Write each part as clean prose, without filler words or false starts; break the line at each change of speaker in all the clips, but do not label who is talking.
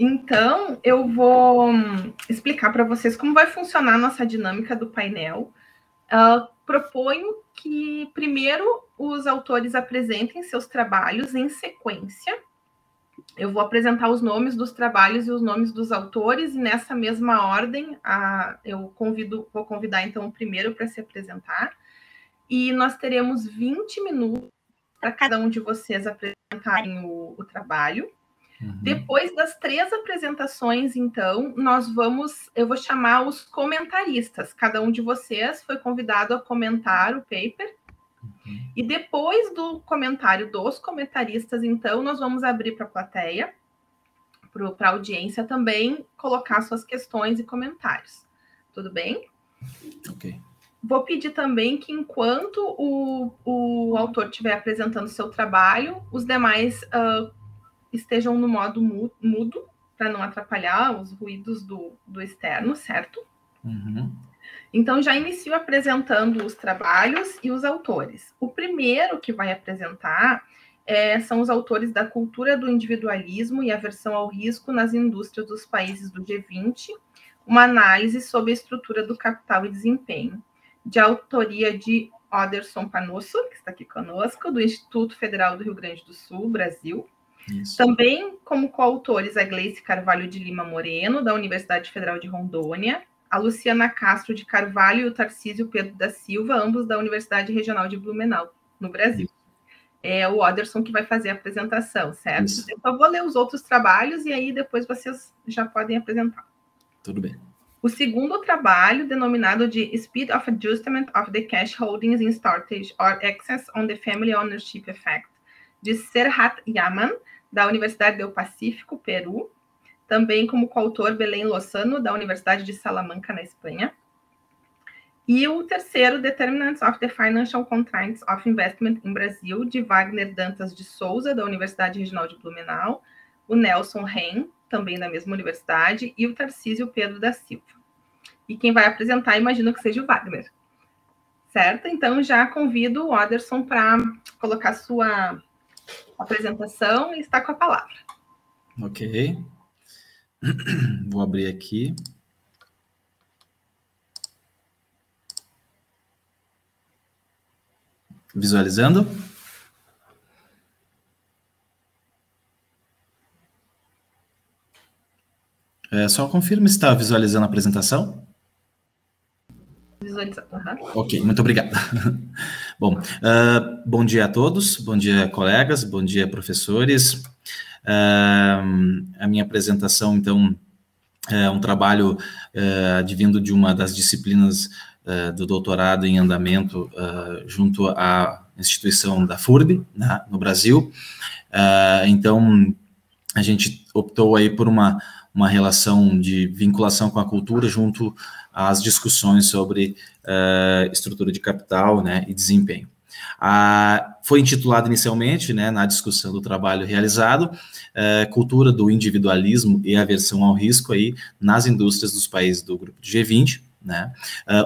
Então, eu vou explicar para vocês como vai funcionar a nossa dinâmica do painel. Proponho que, primeiro, os autores apresentem seus trabalhos em sequência. Eu vou apresentar os nomes dos trabalhos e os nomes dos autores, e nessa mesma ordem, eu vou convidar, então, o primeiro para se apresentar. E nós teremos 20 minutos para cada um de vocês apresentarem o trabalho. Depois das 3 apresentações, então, eu vou chamar os comentaristas. Cada um de vocês foi convidado a comentar o paper. E depois do comentário dos comentaristas, então, nós vamos abrir para a plateia, para a audiência também, colocar suas questões e comentários. Tudo bem?
Ok.
Vou pedir também que, enquanto o autor estiver apresentando seu trabalho, os demais estejam no modo mudo, para não atrapalhar os ruídos do externo, certo? Então, já inicio apresentando os trabalhos e os autores. O primeiro que vai apresentar são os autores da Cultura do Individualismo e Aversão ao Risco nas Indústrias dos Países do G20, uma análise sobre a estrutura do capital e desempenho, de autoria de Oderson Panosso, que está aqui conosco, do Instituto Federal do Rio Grande do Sul, Brasil. Isso. Também como coautores a Gleice Carvalho de Lima Moreno, da Universidade Federal de Rondônia, a Luciana Castro de Carvalho e o Tarcísio Pedro da Silva, ambos da Universidade Regional de Blumenau, no Brasil. É o Oderson que vai fazer a apresentação, certo? Isso. Eu só vou ler os outros trabalhos e aí depois vocês já podem apresentar.
Tudo bem.
O segundo trabalho, denominado de Speed of Adjustment of the Cash Holdings in Storage or Excess on the Family Ownership Effect, de Serhat Yaman, da Universidade do Pacífico, Peru, também como coautor Belém Lozano, da Universidade de Salamanca, na Espanha. E o terceiro, Determinants of the Financial Contracts of Investment in Brazil, de Wagner Dantas de Souza, da Universidade Regional de Blumenau, o Nelson Ren, também da mesma universidade, e o Tarcísio Pedro da Silva. E quem vai apresentar, imagino que seja o Wagner. Certo? Então, já convido o Oderson para colocar sua apresentação e está com a palavra.
Ok. Vou abrir aqui. Visualizando? Só confirma se está visualizando a apresentação.
Visualizando.
Ok, muito obrigado. Bom, bom dia a todos, bom dia, colegas, bom dia, professores. A minha apresentação, então, é um trabalho advindo de uma das disciplinas do doutorado em andamento junto à instituição da FURB, no Brasil. Então, a gente optou aí por uma relação de vinculação com a cultura junto às discussões sobre estrutura de capital, né, e desempenho. Foi intitulado inicialmente, né, na discussão do trabalho realizado, Cultura do Individualismo e Aversão ao Risco aí, nas indústrias dos países do grupo de G20, né,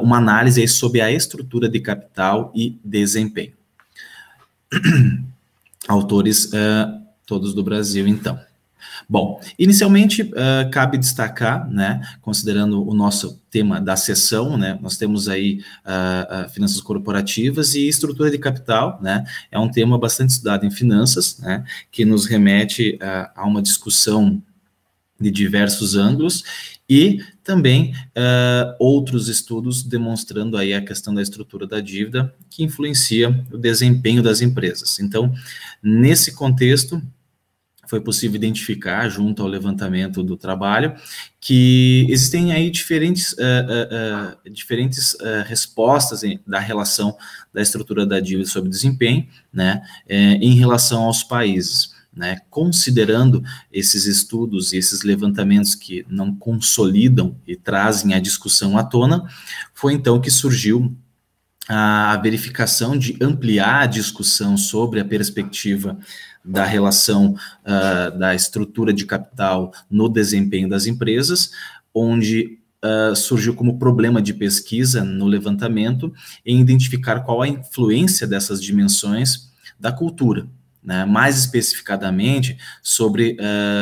uma análise aí sobre a estrutura de capital e desempenho. Autores todos do Brasil, então. Bom, inicialmente, cabe destacar, né, considerando o nosso tema da sessão, né, nós temos aí finanças corporativas e estrutura de capital, né, é um tema bastante estudado em finanças, né, que nos remete a uma discussão de diversos ângulos e também outros estudos demonstrando aí a questão da estrutura da dívida que influencia o desempenho das empresas. Então, nesse contexto, foi possível identificar, junto ao levantamento do trabalho, que existem aí diferentes respostas da relação da estrutura da dívida sobre desempenho, né, em relação aos países, né, considerando esses estudos e esses levantamentos que não consolidam e trazem a discussão à tona, foi então que surgiu a verificação de ampliar a discussão sobre a perspectiva da relação da estrutura de capital no desempenho das empresas, onde surgiu como problema de pesquisa no levantamento em identificar qual a influência dessas dimensões da cultura, né, mais especificadamente sobre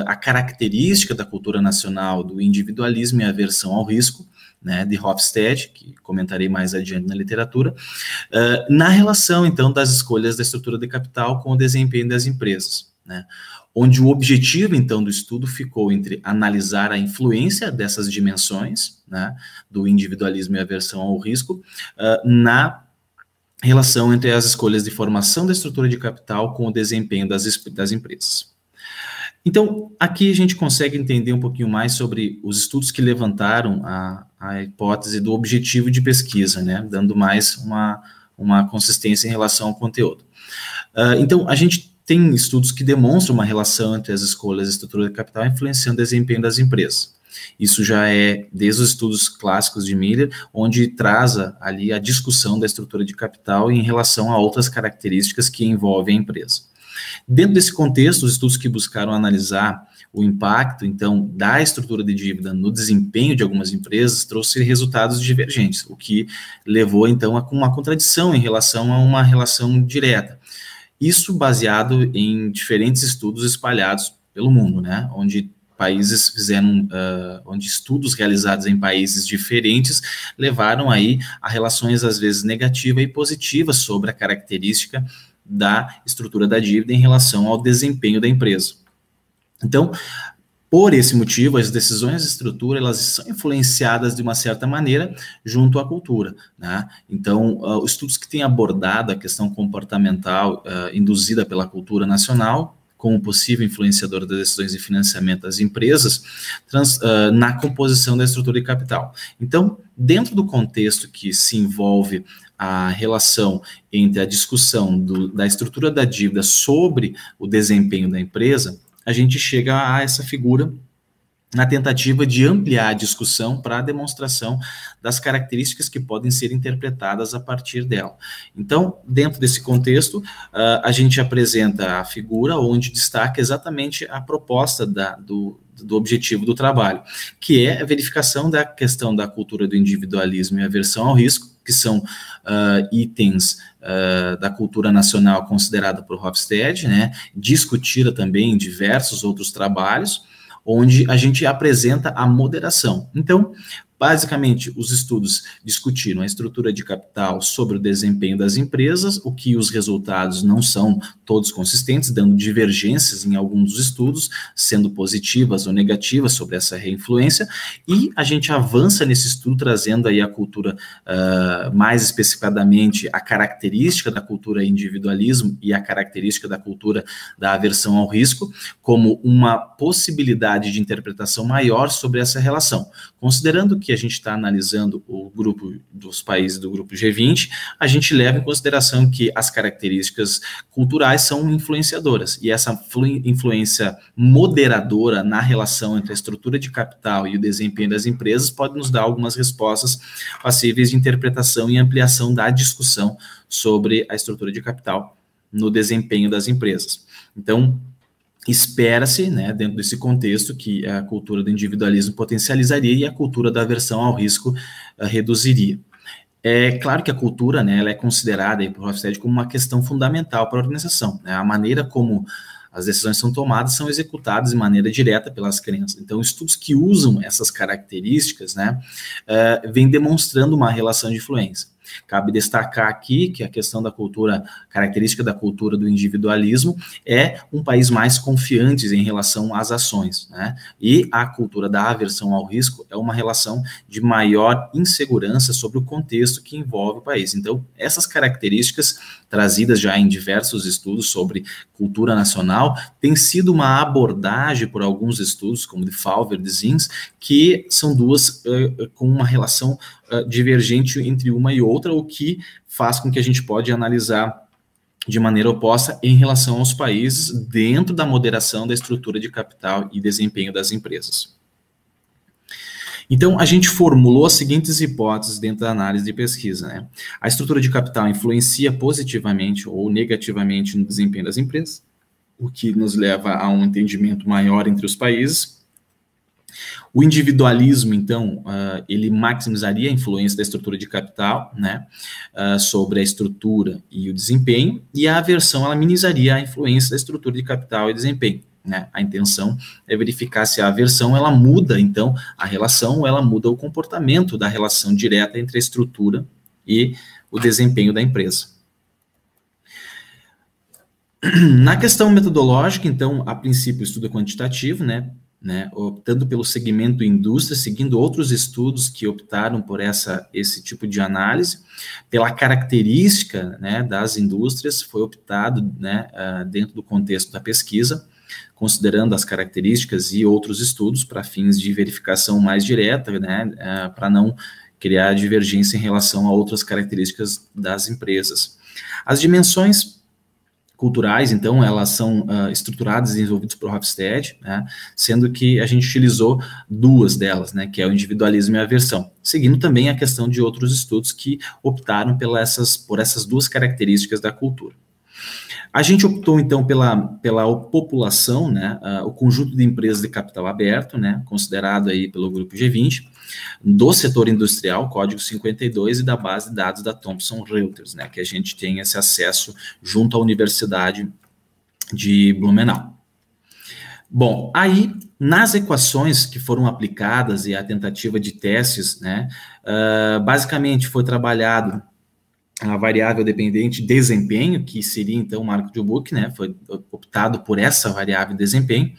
a característica da cultura nacional do individualismo e aversão ao risco, né, de Hofstede, que comentarei mais adiante na literatura, na relação, então, das escolhas da estrutura de capital com o desempenho das empresas, né, onde o objetivo, então, do estudo ficou entre analisar a influência dessas dimensões, né, do individualismo e aversão ao risco, na relação entre as escolhas de formação da estrutura de capital com o desempenho das empresas. Então, aqui a gente consegue entender um pouquinho mais sobre os estudos que levantaram a hipótese do objetivo de pesquisa, né, dando mais uma consistência em relação ao conteúdo. Então, a gente tem estudos que demonstram uma relação entre as escolhas da estrutura de capital influenciando o desempenho das empresas. Isso já é desde os estudos clássicos de Miller, onde traz ali a discussão da estrutura de capital em relação a outras características que envolvem a empresa. Dentro desse contexto, os estudos que buscaram analisar o impacto, então, da estrutura de dívida no desempenho de algumas empresas trouxe resultados divergentes, o que levou, então, a uma contradição em relação a uma relação direta. Isso baseado em diferentes estudos espalhados pelo mundo, né, onde países fizeram, onde estudos realizados em países diferentes levaram aí a relações às vezes negativas e positivas sobre a característica da estrutura da dívida em relação ao desempenho da empresa. Então, por esse motivo, as decisões de estrutura, elas são influenciadas de uma certa maneira junto à cultura, né? Então, os estudos que têm abordado a questão comportamental induzida pela cultura nacional, como possível influenciador das decisões de financiamento das empresas, na composição da estrutura de capital. Então, dentro do contexto que se envolve a relação entre a discussão da estrutura da dívida sobre o desempenho da empresa, a gente chega a essa figura na tentativa de ampliar a discussão para a demonstração das características que podem ser interpretadas a partir dela. Então, dentro desse contexto, a gente apresenta a figura onde destaca exatamente a proposta do objetivo do trabalho, que é a verificação da questão da cultura do individualismo e aversão ao risco, que são itens da cultura nacional considerada por Hofstede, né, discutida também em diversos outros trabalhos, onde a gente apresenta a moderação. Então, basicamente, os estudos discutiram a estrutura de capital sobre o desempenho das empresas, o que os resultados não são todos consistentes, dando divergências em alguns dos estudos, sendo positivas ou negativas sobre essa reinfluência, e a gente avança nesse estudo trazendo aí a cultura, mais especificadamente, a característica da cultura individualismo e a característica da cultura da aversão ao risco, como uma possibilidade de interpretação maior sobre essa relação. Considerando que a gente está analisando o grupo dos países do grupo G20, a gente leva em consideração que as características culturais são influenciadoras, e essa influência moderadora na relação entre a estrutura de capital e o desempenho das empresas pode nos dar algumas respostas passíveis de interpretação e ampliação da discussão sobre a estrutura de capital no desempenho das empresas. Então, espera-se, né, dentro desse contexto, que a cultura do individualismo potencializaria e a cultura da aversão ao risco reduziria. É claro que a cultura, né, ela é considerada aí por Hofstede como uma questão fundamental para a organização, né, a maneira como as decisões são tomadas são executadas de maneira direta pelas crenças. Então, estudos que usam essas características, né, vêm demonstrando uma relação de influência. Cabe destacar aqui que a questão da cultura, característica da cultura do individualismo é um país mais confiante em relação às ações, né? E a cultura da aversão ao risco é uma relação de maior insegurança sobre o contexto que envolve o país. Então, essas características trazidas já em diversos estudos sobre cultura nacional têm sido uma abordagem por alguns estudos, como de Falver e de Zins, que são duas com uma relação divergente entre uma e outra, o que faz com que a gente pode analisar de maneira oposta em relação aos países dentro da moderação da estrutura de capital e desempenho das empresas. Então, a gente formulou as seguintes hipóteses dentro da análise de pesquisa, né? A estrutura de capital influencia positivamente ou negativamente no desempenho das empresas, o que nos leva a um entendimento maior entre os países. O individualismo, então, ele maximizaria a influência da estrutura de capital, né, sobre a estrutura e o desempenho, e a aversão, ela minimizaria a influência da estrutura de capital e desempenho, né. A intenção é verificar se a aversão, ela muda, então, a relação, ou ela muda o comportamento da relação direta entre a estrutura e o desempenho da empresa. Na questão metodológica, então, a princípio, o estudo é quantitativo, né, optando pelo segmento indústria, seguindo outros estudos que optaram por esse tipo de análise. Pela característica, né, das indústrias, foi optado, né, dentro do contexto da pesquisa, considerando as características e outros estudos para fins de verificação mais direta, né, para não criar divergência em relação a outras características das empresas. As dimensões culturais, então, elas são estruturadas e desenvolvidas por Hofstede, né, sendo que a gente utilizou duas delas, né, que é o individualismo e a aversão, seguindo também a questão de outros estudos que optaram por essas duas características da cultura. A gente optou, então, pela população, né, o conjunto de empresas de capital aberto, né, considerado aí pelo grupo G20, do setor industrial, código 52, e da base de dados da Thomson Reuters, né, que a gente tem esse acesso junto à Universidade de Blumenau. Bom, aí, nas equações que foram aplicadas e a tentativa de testes, né, basicamente foi trabalhado a variável dependente desempenho, que seria, então, o marco de Buck, né, foi optado por essa variável desempenho,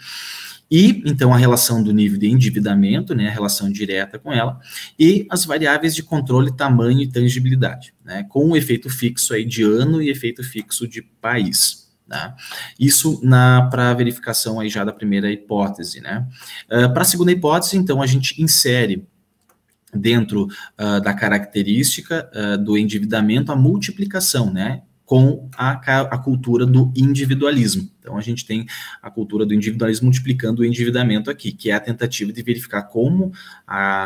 e, então, a relação do nível de endividamento, né, a relação direta com ela, e as variáveis de controle, tamanho e tangibilidade, né, com o efeito fixo aí de ano e efeito fixo de país. Tá? Isso para verificação aí já da primeira hipótese, né. Para a segunda hipótese, então, a gente insere dentro da característica do endividamento a multiplicação, né, com a cultura do individualismo. Então, a gente tem a cultura do individualismo multiplicando o endividamento aqui, que é a tentativa de verificar como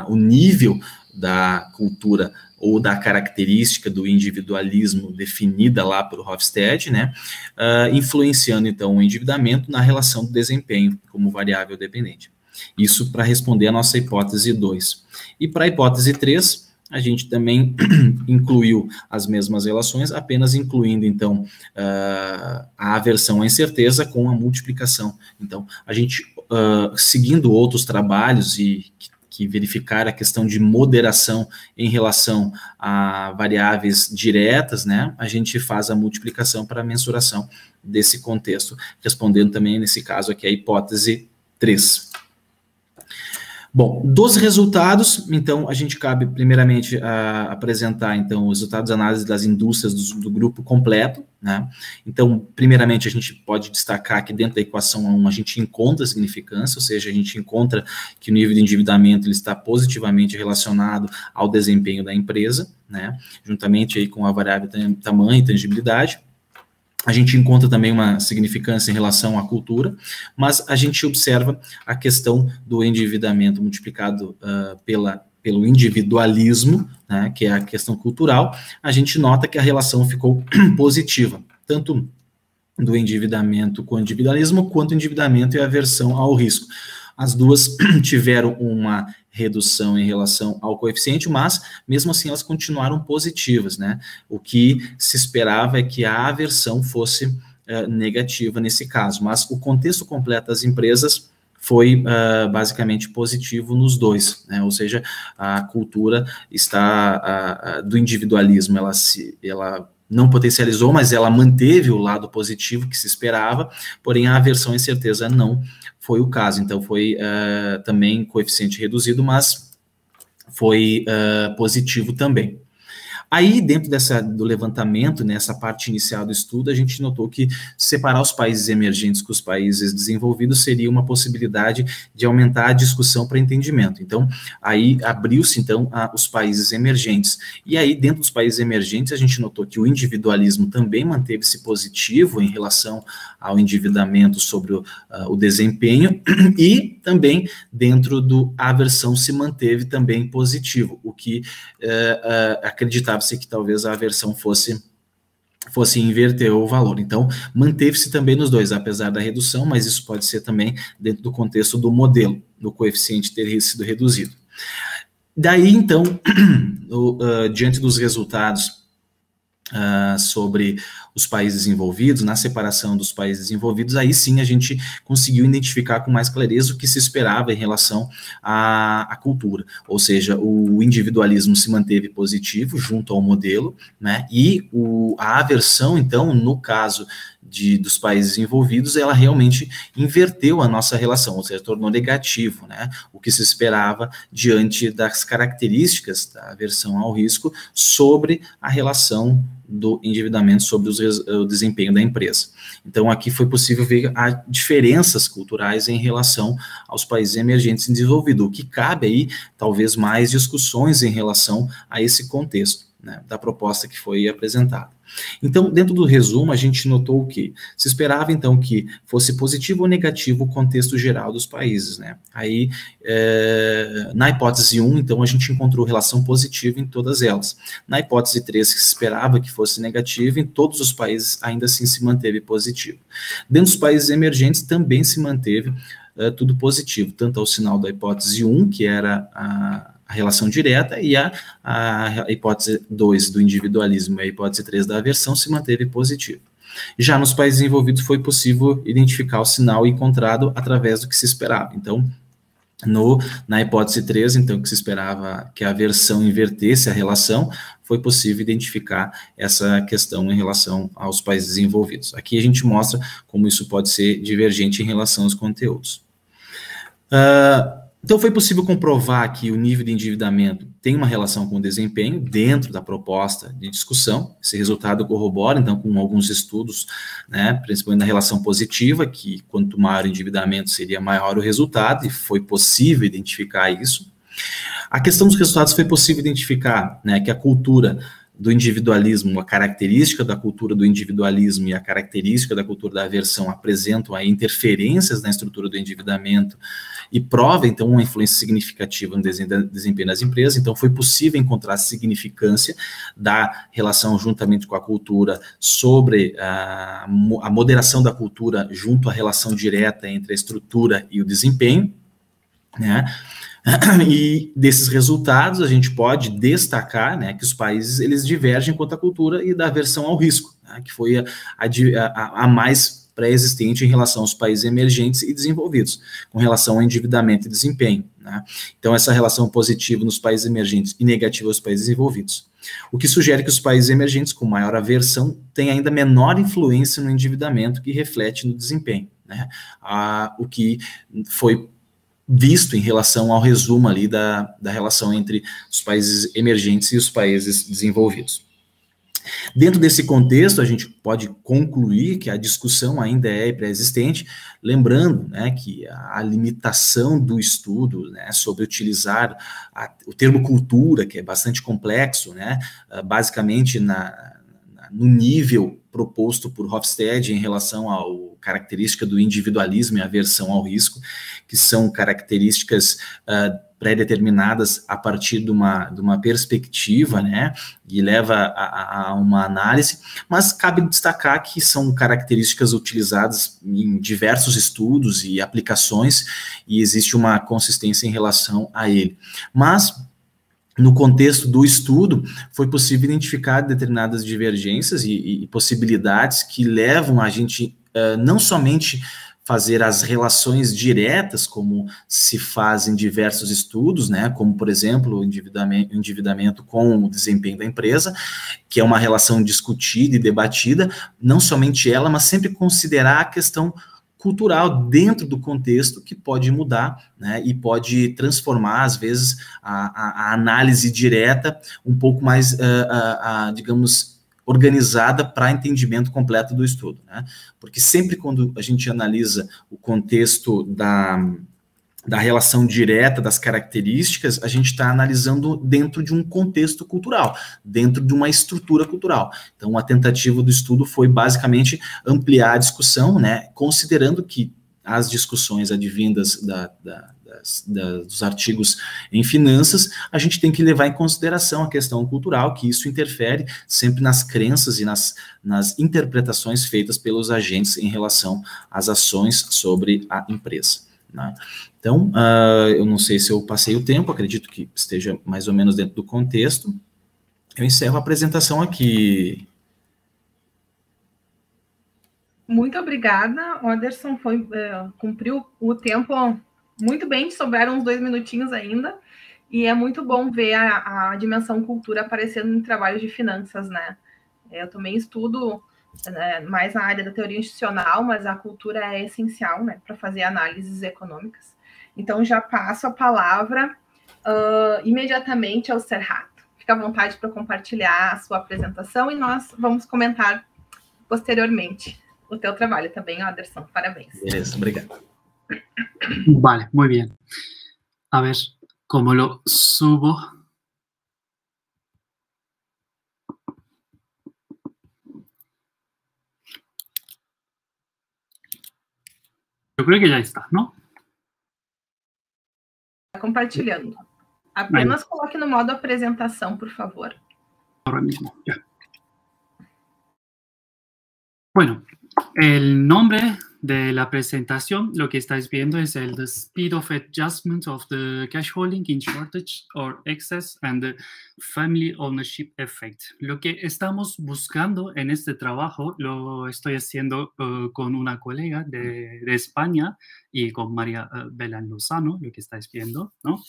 o nível da cultura ou da característica do individualismo definida lá pelo Hofstede, né, influenciando, então, o endividamento na relação do desempenho como variável dependente. Isso para responder a nossa hipótese 2. E para a hipótese 3, a gente também incluiu as mesmas relações, apenas incluindo, então, a aversão à incerteza com a multiplicação. Então, a gente, seguindo outros trabalhos e que verificaram a questão de moderação em relação a variáveis diretas, né, a gente faz a multiplicação para a mensuração desse contexto, respondendo também, nesse caso aqui, a hipótese 3. Bom, dos resultados, então, a gente cabe primeiramente a apresentar, então, os resultados de análise das indústrias do grupo completo, né? Então, primeiramente, a gente pode destacar que dentro da equação 1 a gente encontra significância, ou seja, a gente encontra que o nível de endividamento ele está positivamente relacionado ao desempenho da empresa, né? Juntamente aí com a variável tamanho e tangibilidade. A gente encontra também uma significância em relação à cultura, mas a gente observa a questão do endividamento multiplicado pelo individualismo, né, que é a questão cultural. A gente nota que a relação ficou positiva, tanto do endividamento com o individualismo, quanto o endividamento e a aversão ao risco. As duas tiveram uma redução em relação ao coeficiente, mas, mesmo assim, elas continuaram positivas, né? O que se esperava é que a aversão fosse negativa nesse caso, mas o contexto completo das empresas foi basicamente positivo nos dois, né? Ou seja, a cultura do individualismo, ela não potencializou, mas ela manteve o lado positivo que se esperava, porém a aversão à incerteza não foi o caso. Então, foi também coeficiente reduzido, mas foi positivo também. Aí, dentro do levantamento, nessa parte inicial do estudo, a gente notou que separar os países emergentes com os países desenvolvidos seria uma possibilidade de aumentar a discussão para entendimento. Então, aí abriu-se, então, os países emergentes. E aí, dentro dos países emergentes, a gente notou que o individualismo também manteve-se positivo em relação ao endividamento sobre o desempenho, e também dentro a aversão se manteve também positivo, o que acreditava-se que talvez a aversão fosse inverter o valor. Então, manteve-se também nos dois, apesar da redução, mas isso pode ser também dentro do contexto do modelo, do coeficiente ter sido reduzido. Daí, então, diante dos resultados sobre os países envolvidos, na separação dos países envolvidos, aí sim a gente conseguiu identificar com mais clareza o que se esperava em relação à cultura, ou seja, o individualismo se manteve positivo junto ao modelo, né, e a aversão, então, no caso dos países envolvidos, ela realmente inverteu a nossa relação, ou seja, tornou negativo, né, o que se esperava diante das características da aversão ao risco sobre a relação do endividamento sobre o desempenho da empresa. Então, aqui foi possível ver as diferenças culturais em relação aos países emergentes e desenvolvidos, o que cabe aí, talvez, mais discussões em relação a esse contexto, né, da proposta que foi apresentada. Então, dentro do resumo, a gente notou o quê? Se esperava, então, que fosse positivo ou negativo o contexto geral dos países, né? Aí, na hipótese 1, então, a gente encontrou relação positiva em todas elas. Na hipótese 3, que se esperava que fosse negativo, em todos os países, ainda assim se manteve positivo. Dentro dos países emergentes, também se manteve tudo positivo, tanto ao sinal da hipótese 1, que era a relação direta, e a hipótese 2 do individualismo e a hipótese 3 da aversão se manteve positivo. Já nos países envolvidos foi possível identificar o sinal encontrado através do que se esperava. Então, na hipótese 3, então, que se esperava que a aversão invertesse a relação, foi possível identificar essa questão em relação aos países envolvidos. Aqui a gente mostra como isso pode ser divergente em relação aos conteúdos. Então, foi possível comprovar que o nível de endividamento tem uma relação com o desempenho dentro da proposta de discussão. Esse resultado corrobora, então, com alguns estudos, né, principalmente na relação positiva, que quanto maior o endividamento seria maior o resultado, e foi possível identificar isso. A questão dos resultados foi possível identificar, né, que a cultura do individualismo, a característica da cultura do individualismo e a característica da cultura da aversão apresentam aí interferências na estrutura do endividamento e prova, então, uma influência significativa no desempenho das empresas. Então, foi possível encontrar significância da relação juntamente com a cultura sobre a moderação da cultura junto à relação direta entre a estrutura e o desempenho, né? E desses resultados a gente pode destacar, né, que os países eles divergem quanto à cultura e da aversão ao risco, né, que foi a mais pré-existente em relação aos países emergentes e desenvolvidos, com relação ao endividamento e desempenho, né? Então, essa relação positiva nos países emergentes e negativa aos países desenvolvidos. O que sugere que os países emergentes com maior aversão têm ainda menor influência no endividamento que reflete no desempenho, né? O que foi visto em relação ao resumo ali da relação entre os países emergentes e os países desenvolvidos. Dentro desse contexto, a gente pode concluir que a discussão ainda é pré-existente, lembrando, né, que a limitação do estudo, né, sobre utilizar o termo cultura, que é bastante complexo, né, basicamente no nível proposto por Hofstede em relação à característica do individualismo e aversão ao risco, que são características pré-determinadas a partir de uma perspectiva, né, e leva a uma análise, mas cabe destacar que são características utilizadas em diversos estudos e aplicações, e existe uma consistência em relação a ele. Mas, no contexto do estudo, foi possível identificar determinadas divergências e possibilidades que levam a gente não somente fazer as relações diretas, como se faz em diversos estudos, né, como, por exemplo, o endividamento com o desempenho da empresa, que é uma relação discutida e debatida, não somente ela, mas sempre considerar a questão cultural dentro do contexto que pode mudar, né, e pode transformar, às vezes, a análise direta um pouco mais, digamos, organizada para entendimento completo do estudo, né? Porque sempre quando a gente analisa o contexto da relação direta, das características, a gente está analisando dentro de um contexto cultural, dentro de uma estrutura cultural. Então, a tentativa do estudo foi basicamente ampliar a discussão, né, considerando que as discussões advindas dos artigos em finanças, a gente tem que levar em consideração a questão cultural, que isso interfere sempre nas crenças e nas interpretações feitas pelos agentes em relação às ações sobre a empresa, né? Então, eu não sei se eu passei o tempo, acredito que esteja mais ou menos dentro do contexto. Eu encerro a apresentação aqui.
Muito obrigada, Anderson, cumpriu o tempo muito bem, sobraram uns 2 minutinhos ainda, e é muito bom ver a dimensão cultura aparecendo em trabalhos de finanças, né? Eu também estudo mais na área da teoria institucional, mas a cultura é essencial, né, para fazer análises econômicas. Então, já passo a palavra imediatamente ao Serrat. Fica à vontade para compartilhar a sua apresentação e nós vamos comentar posteriormente o teu trabalho também, Anderson. Parabéns.
Beleza, obrigado.
Vale, muy bien. A ver, ¿cómo lo subo? Yo creo que ya está, ¿no?
Está compartilhando. Apenas coloque no modo apresentação, por favor.
Ahora mismo, ya. Bueno, el nombre de la presentación, lo que estáis viendo es el the speed of adjustment of the cash holding in shortage or excess and the family ownership effect. Lo que estamos buscando en este trabajo lo estoy haciendo con una colega de España y con María Belén Lozano, lo que estáis viendo, ¿no?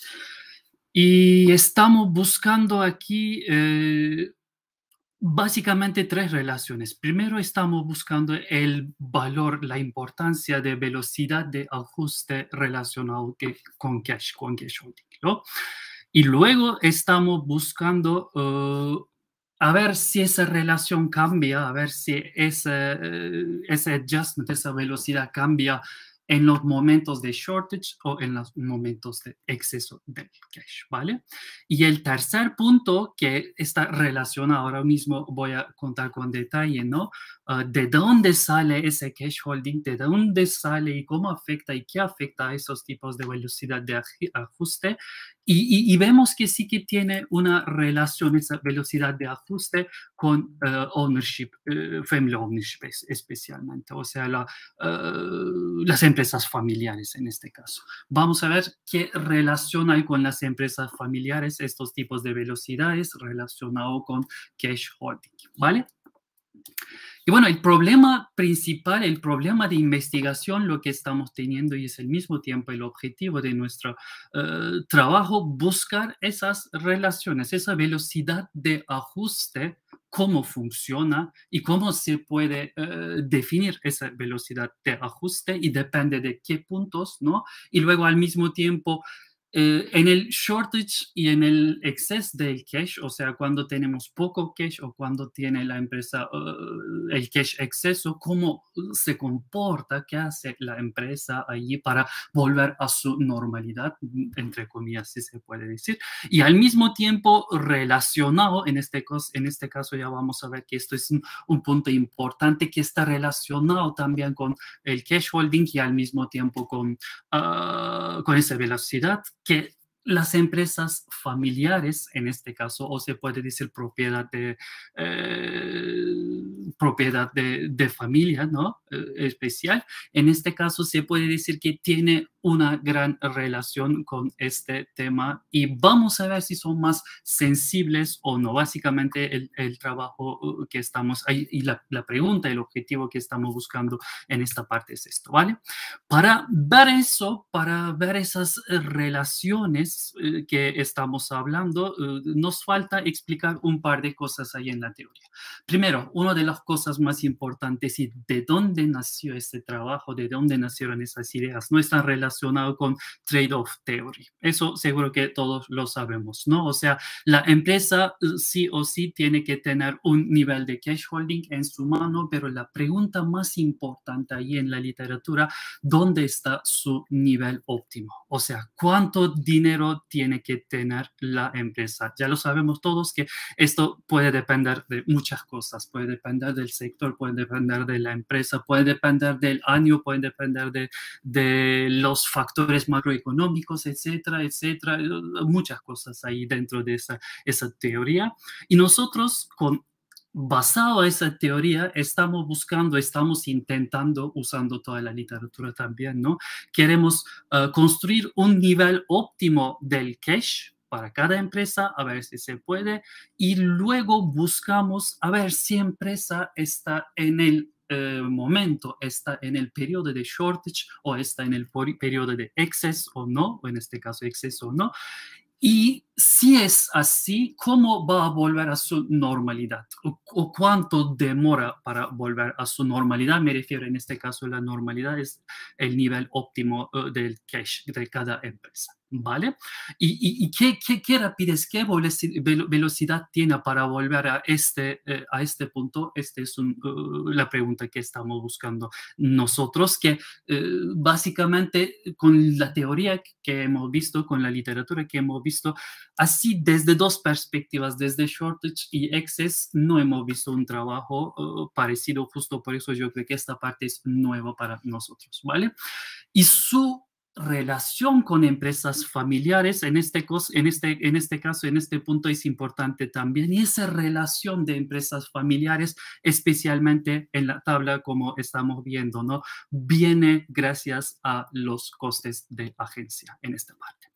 Y estamos buscando aquí básicamente 3 relaciones. Primero estamos buscando el valor, la importancia de velocidad de ajuste relacionado con cash holding, ¿no? Y luego estamos buscando a ver si esa relación cambia, a ver si ese adjustment, esa velocidad cambia en los momentos de shortage o en los momentos de exceso de cash, ¿vale? Y el tercer punto que está relacionado, ahora mismo voy a contar con detalle, ¿no? ¿De dónde sale ese cash holding? ¿De dónde sale y cómo afecta y qué afecta a esos tipos de velocidad de ajuste? Y vemos que sí que tiene una relación, esa velocidad de ajuste, con ownership, family ownership especialmente, o sea, las empresas familiares en este caso. Vamos a ver qué relación hay con las empresas familiares, estos tipos de velocidades relacionado con cash holding, ¿vale? Y bueno, el problema principal, el problema de investigación, lo que estamos teniendo y es al mismo tiempo el objetivo de nuestro trabajo, buscar esas relaciones, esa velocidad de ajuste, cómo funciona y cómo se puede definir esa velocidad de ajuste y depende de qué puntos, ¿no? Y luego al mismo tiempo en el shortage y en el exceso del cash, o sea, cuando tenemos poco cash o cuando tiene la empresa el cash exceso, cómo se comporta, qué hace la empresa allí para volver a su normalidad, entre comillas, si se puede decir. Y al mismo tiempo relacionado, en este caso ya vamos a ver que esto es un punto importante que está relacionado también con el cash holding y al mismo tiempo con esa velocidad que las empresas familiares, en este caso, o se puede decir propiedad de familia, ¿no? Especial. En este caso se puede decir que tiene una gran relación con este tema y vamos a ver si son más sensibles o no. Básicamente el trabajo que estamos ahí y la pregunta, el objetivo que estamos buscando en esta parte es esto, ¿vale? Para ver eso, para ver esas relaciones que estamos hablando, nos falta explicar un par de cosas ahí en la teoría. Primero, una de las cosas más importantes y de dónde nació este trabajo, de dónde nacieron esas ideas, no están relacionadas con trade-off theory. Eso seguro que todos lo sabemos, ¿no? O sea, la empresa sí o sí tiene que tener un nivel de cash holding en su mano, pero la pregunta más importante ahí en la literatura, ¿dónde está su nivel óptimo? O sea, ¿cuánto dinero tiene que tener la empresa? Ya lo sabemos todos que esto puede depender de muchas cosas, puede depender del sector, puede depender de la empresa, puede depender del año, puede depender de los factores macroeconómicos, etcétera, etcétera, muchas cosas ahí dentro de esa teoría. Y nosotros con basado en esa teoría, estamos intentando, usando toda la literatura también, ¿no? Queremos construir un nivel óptimo del cache para cada empresa, a ver si se puede, y luego buscamos a ver si empresa está en el momento, está en el periodo de shortage o está en el periodo de excess o no, o en este caso exceso o no. Y si es así, ¿cómo va a volver a su normalidad? ¿O cuánto demora para volver a su normalidad? Me refiero, en este caso, la normalidad es el nivel óptimo del cache de cada empresa, ¿vale? ¿Y qué rapidez, qué velocidad tiene para volver a este punto? Esta es la pregunta que estamos buscando nosotros, que básicamente con la teoría que hemos visto, con la literatura que hemos visto, así desde dos perspectivas, desde shortage y excess, no hemos visto un trabajo parecido. Justo por eso yo creo que esta parte es nueva para nosotros, ¿vale? Y su relación con empresas familiares, en este caso, en este punto es importante también, y esa relación de empresas familiares, especialmente en la tabla como estamos viendo, ¿no? Viene gracias a los costes de agencia en esta parte.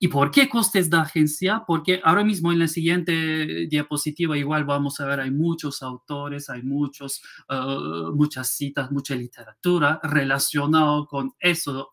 ¿Y por qué costes de agencia? Porque ahora mismo en la siguiente diapositiva igual vamos a ver, hay muchos autores, hay muchas citas, mucha literatura relacionado con eso,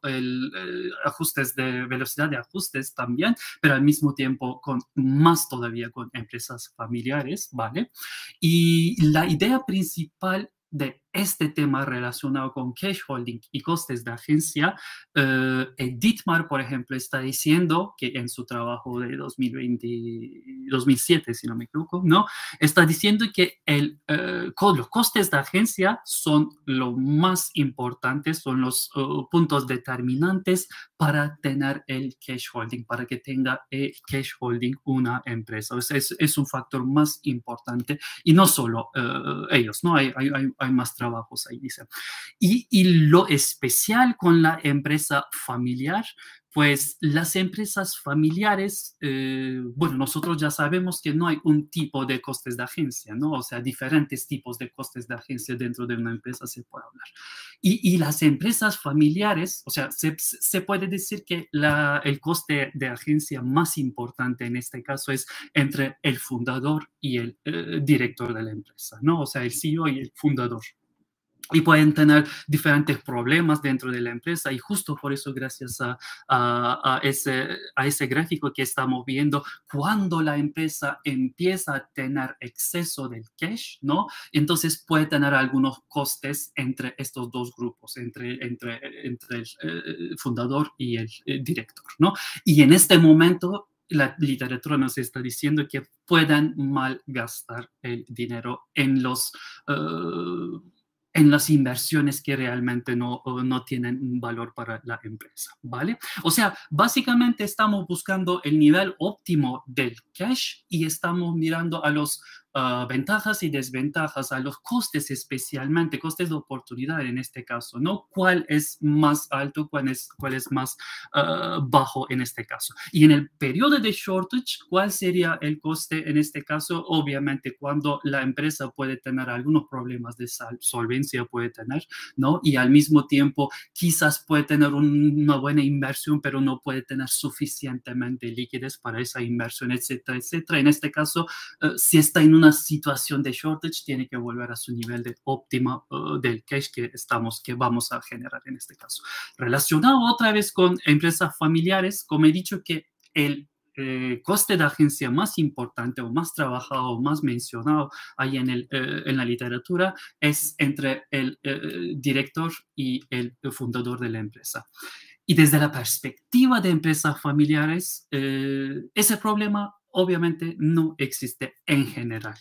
ajustes de velocidad de ajustes también, pero al mismo tiempo con más todavía con empresas familiares, ¿vale? Y la idea principal de este tema relacionado con cache holding y costes de agencia, Dietmar, por ejemplo, está diciendo que en su trabajo de 2007, si no me equivoco, ¿no? Está diciendo que los costes de agencia son lo más importantes, son los puntos determinantes para tener el cache holding, para que tenga el cache holding una empresa. O sea, es un factor más importante, y no solo ellos, ¿no? Hay más trabajos ahí, dice. Y lo especial con la empresa familiar, pues las empresas familiares, bueno, nosotros ya sabemos que no hay un tipo de costes de agencia, ¿no? O sea, diferentes tipos de costes de agencia dentro de una empresa se puede hablar. Y las empresas familiares, o sea, se puede decir que el coste de agencia más importante en este caso es entre el fundador y el director de la empresa, ¿no? O sea, el CEO y el fundador. Y pueden tener diferentes problemas dentro de la empresa, y justo por eso, gracias a ese gráfico que estamos viendo, cuando la empresa empieza a tener exceso del cash, ¿no? Entonces puede tener algunos costes entre estos dos grupos, entre el fundador y el director, ¿no? Y en este momento la literatura nos está diciendo que puedan malgastar el dinero en las inversiones que realmente no tienen un valor para la empresa, ¿vale? O sea, básicamente estamos buscando el nivel óptimo del cash y estamos mirando a los ventajas y desventajas, a los costes, especialmente costes de oportunidad en este caso, ¿no? ¿Cuál es más alto, cuál es más bajo en este caso? Y en el periodo de shortage, ¿cuál sería el coste en este caso? Obviamente cuando la empresa puede tener algunos problemas de solvencia, puede tener, ¿no? Y al mismo tiempo quizás puede tener una buena inversión, pero no puede tener suficientemente liquidez para esa inversión, etcétera, etcétera. En este caso, si está en una situación de shortage, tiene que volver a su nivel de óptima del cash que vamos a generar en este caso. Relacionado otra vez con empresas familiares, como he dicho, que el coste de agencia más importante o más trabajado o más mencionado ahí en la literatura es entre el director y el fundador de la empresa. Y desde la perspectiva de empresas familiares, ese problema obviamente no existe en general.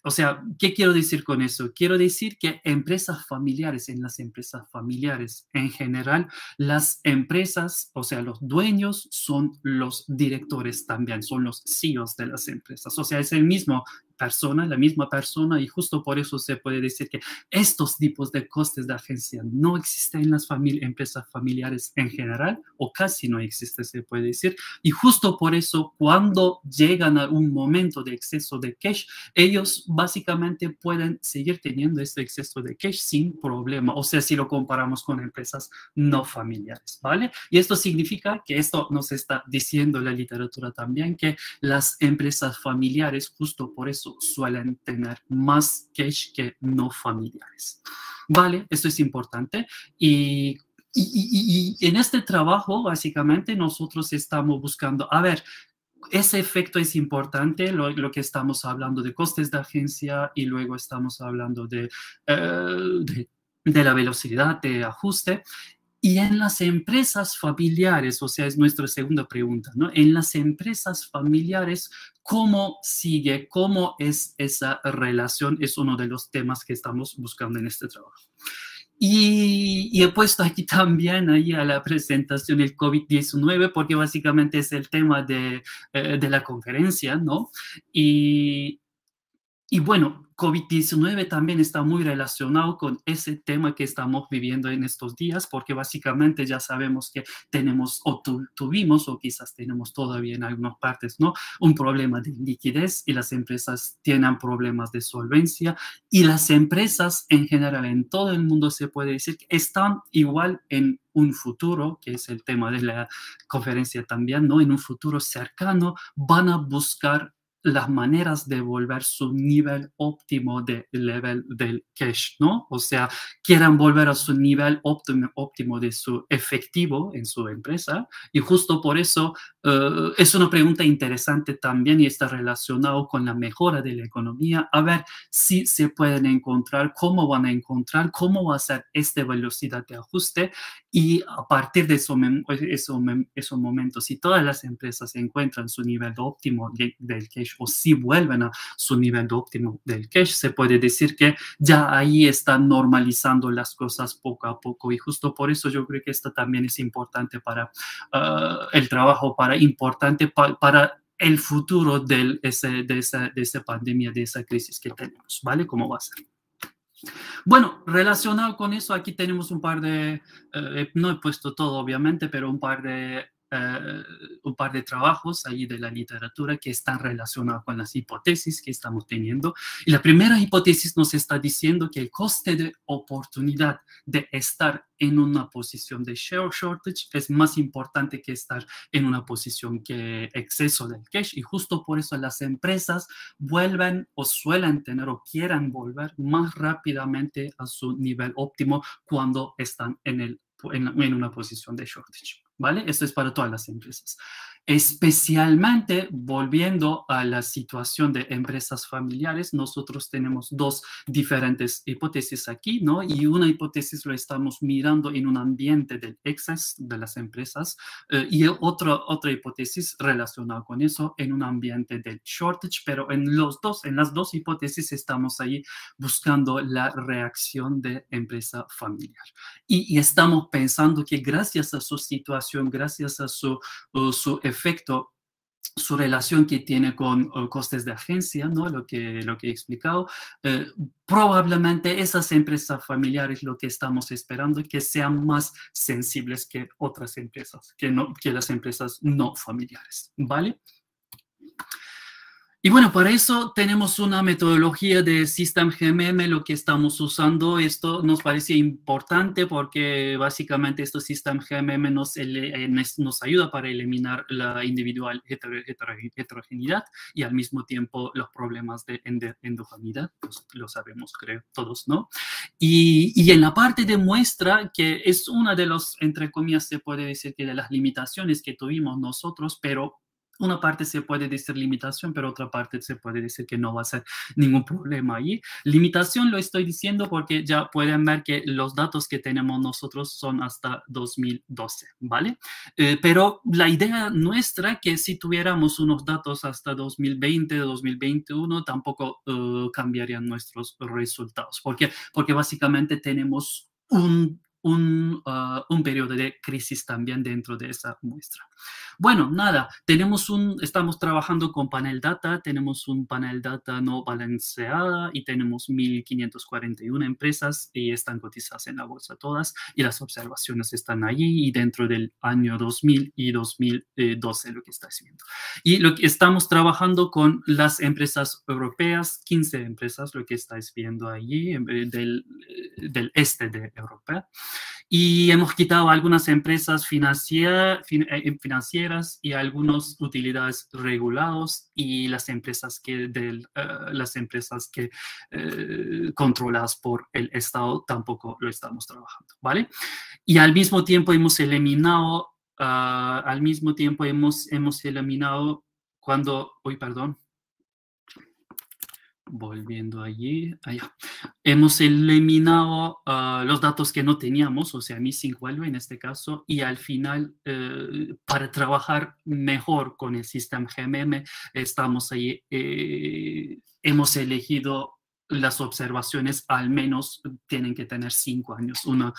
O sea, ¿qué quiero decir con eso? Quiero decir que en las empresas familiares en general, las empresas, o sea, los dueños son los directores también, son los CEOs de las empresas. O sea, es el mismo persona, la misma persona, y justo por eso se puede decir que estos tipos de costes de agencia no existen en las empresas familiares en general, o casi no existe, se puede decir, y justo por eso cuando llegan a un momento de exceso de cash, ellos básicamente pueden seguir teniendo este exceso de cash sin problema, o sea, si lo comparamos con empresas no familiares, ¿vale? Y esto significa que esto nos está diciendo la literatura también, que las empresas familiares justo por eso suelen tener más cash que no familiares, ¿vale? Esto es importante y en este trabajo básicamente nosotros estamos buscando, a ver, ese efecto es importante, lo que estamos hablando de costes de agencia y luego estamos hablando de la velocidad de ajuste. Y en las empresas familiares, o sea, es nuestra segunda pregunta, ¿no? En las empresas familiares, ¿cómo sigue? ¿Cómo es esa relación? Es uno de los temas que estamos buscando en este trabajo. Y he puesto aquí también ahí a la presentación el COVID-19 porque básicamente es el tema de la conferencia, ¿no? Y bueno, COVID-19 también está muy relacionado con ese tema que estamos viviendo en estos días, porque básicamente ya sabemos que tenemos o tuvimos o quizás tenemos todavía en algunas partes, ¿no? Un problema de liquidez y las empresas tienen problemas de solvencia y las empresas en general en todo el mundo se puede decir que están igual en un futuro, que es el tema de la conferencia también, ¿no? En un futuro cercano van a buscar las maneras de volver su nivel óptimo de level del cash, ¿no? O sea, quieran volver a su nivel óptimo de su efectivo en su empresa y justo por eso es una pregunta interesante también y está relacionado con la mejora de la economía. A ver si se pueden encontrar, cómo van a encontrar, cómo va a ser esta velocidad de ajuste y a partir de esos momentos, si todas las empresas encuentran su nivel óptimo del cash o si vuelven a su nivel óptimo del cash, se puede decir que ya ahí están normalizando las cosas poco a poco y justo por eso yo creo que esto también es importante para el trabajo, importante para el futuro de esa pandemia, de esa crisis que tenemos, ¿vale? ¿Cómo va a ser? Bueno, relacionado con eso, aquí tenemos un par de, no he puesto todo obviamente, pero un par de trabajos ahí de la literatura que están relacionados con las hipótesis que estamos teniendo. Y la primera hipótesis nos está diciendo que el coste de oportunidad de estar en una posición de share shortage es más importante que estar en una posición que exceso del cash y justo por eso las empresas vuelven o suelen tener o quieran volver más rápidamente a su nivel óptimo cuando están en una posición de shortage, ¿vale? Esto es para todas las empresas. Especialmente volviendo a la situación de empresas familiares, nosotros tenemos dos diferentes hipótesis aquí, ¿no? Y una hipótesis lo estamos mirando en un ambiente del excess de las empresas y otra hipótesis relacionada con eso en un ambiente del shortage, pero en las dos hipótesis estamos ahí buscando la reacción de empresa familiar. Y estamos pensando que gracias a su situación, gracias a su efecto, su relación que tiene con costes de agencia, ¿no? Lo que he explicado, probablemente esas empresas familiares lo que estamos esperando es que sean más sensibles que otras empresas, que las empresas no familiares, ¿vale? Y bueno, para eso tenemos una metodología de System GMM, lo que estamos usando. Esto nos parece importante porque básicamente este System GMM nos ayuda para eliminar la individual heterogeneidad y al mismo tiempo los problemas de endogeneidad, pues lo sabemos creo todos, ¿no? Y en la parte de muestra, que es una de los, entre comillas, se puede decir que de las limitaciones que tuvimos nosotros, pero una parte se puede decir limitación, pero otra parte se puede decir que no va a ser ningún problema ahí. Limitación lo estoy diciendo porque ya pueden ver que los datos que tenemos nosotros son hasta 2012, ¿vale? Pero la idea nuestra que si tuviéramos unos datos hasta 2020, 2021, tampoco cambiarían nuestros resultados. ¿Por qué? Porque básicamente tenemos un periodo de crisis también dentro de esa muestra. Bueno, nada, estamos trabajando con panel data, tenemos un panel data no balanceada y tenemos 1.541 empresas y están cotizadas en la bolsa todas y las observaciones están allí y dentro del año 2000 y 2012 lo que estáis viendo. Y lo que estamos trabajando con las empresas europeas, 15 empresas, lo que estáis viendo allí del este de Europa. Y hemos quitado algunas empresas financieras y algunas utilidades reguladas y las empresas controladas por el Estado tampoco lo estamos trabajando, ¿vale? Y al mismo tiempo hemos eliminado, volviendo allí, allá. Hemos eliminado los datos que no teníamos, o sea, Missing Value en este caso, y al final, para trabajar mejor con el sistema GMM, estamos ahí, hemos elegido las observaciones al menos tienen que tener 5 años. Una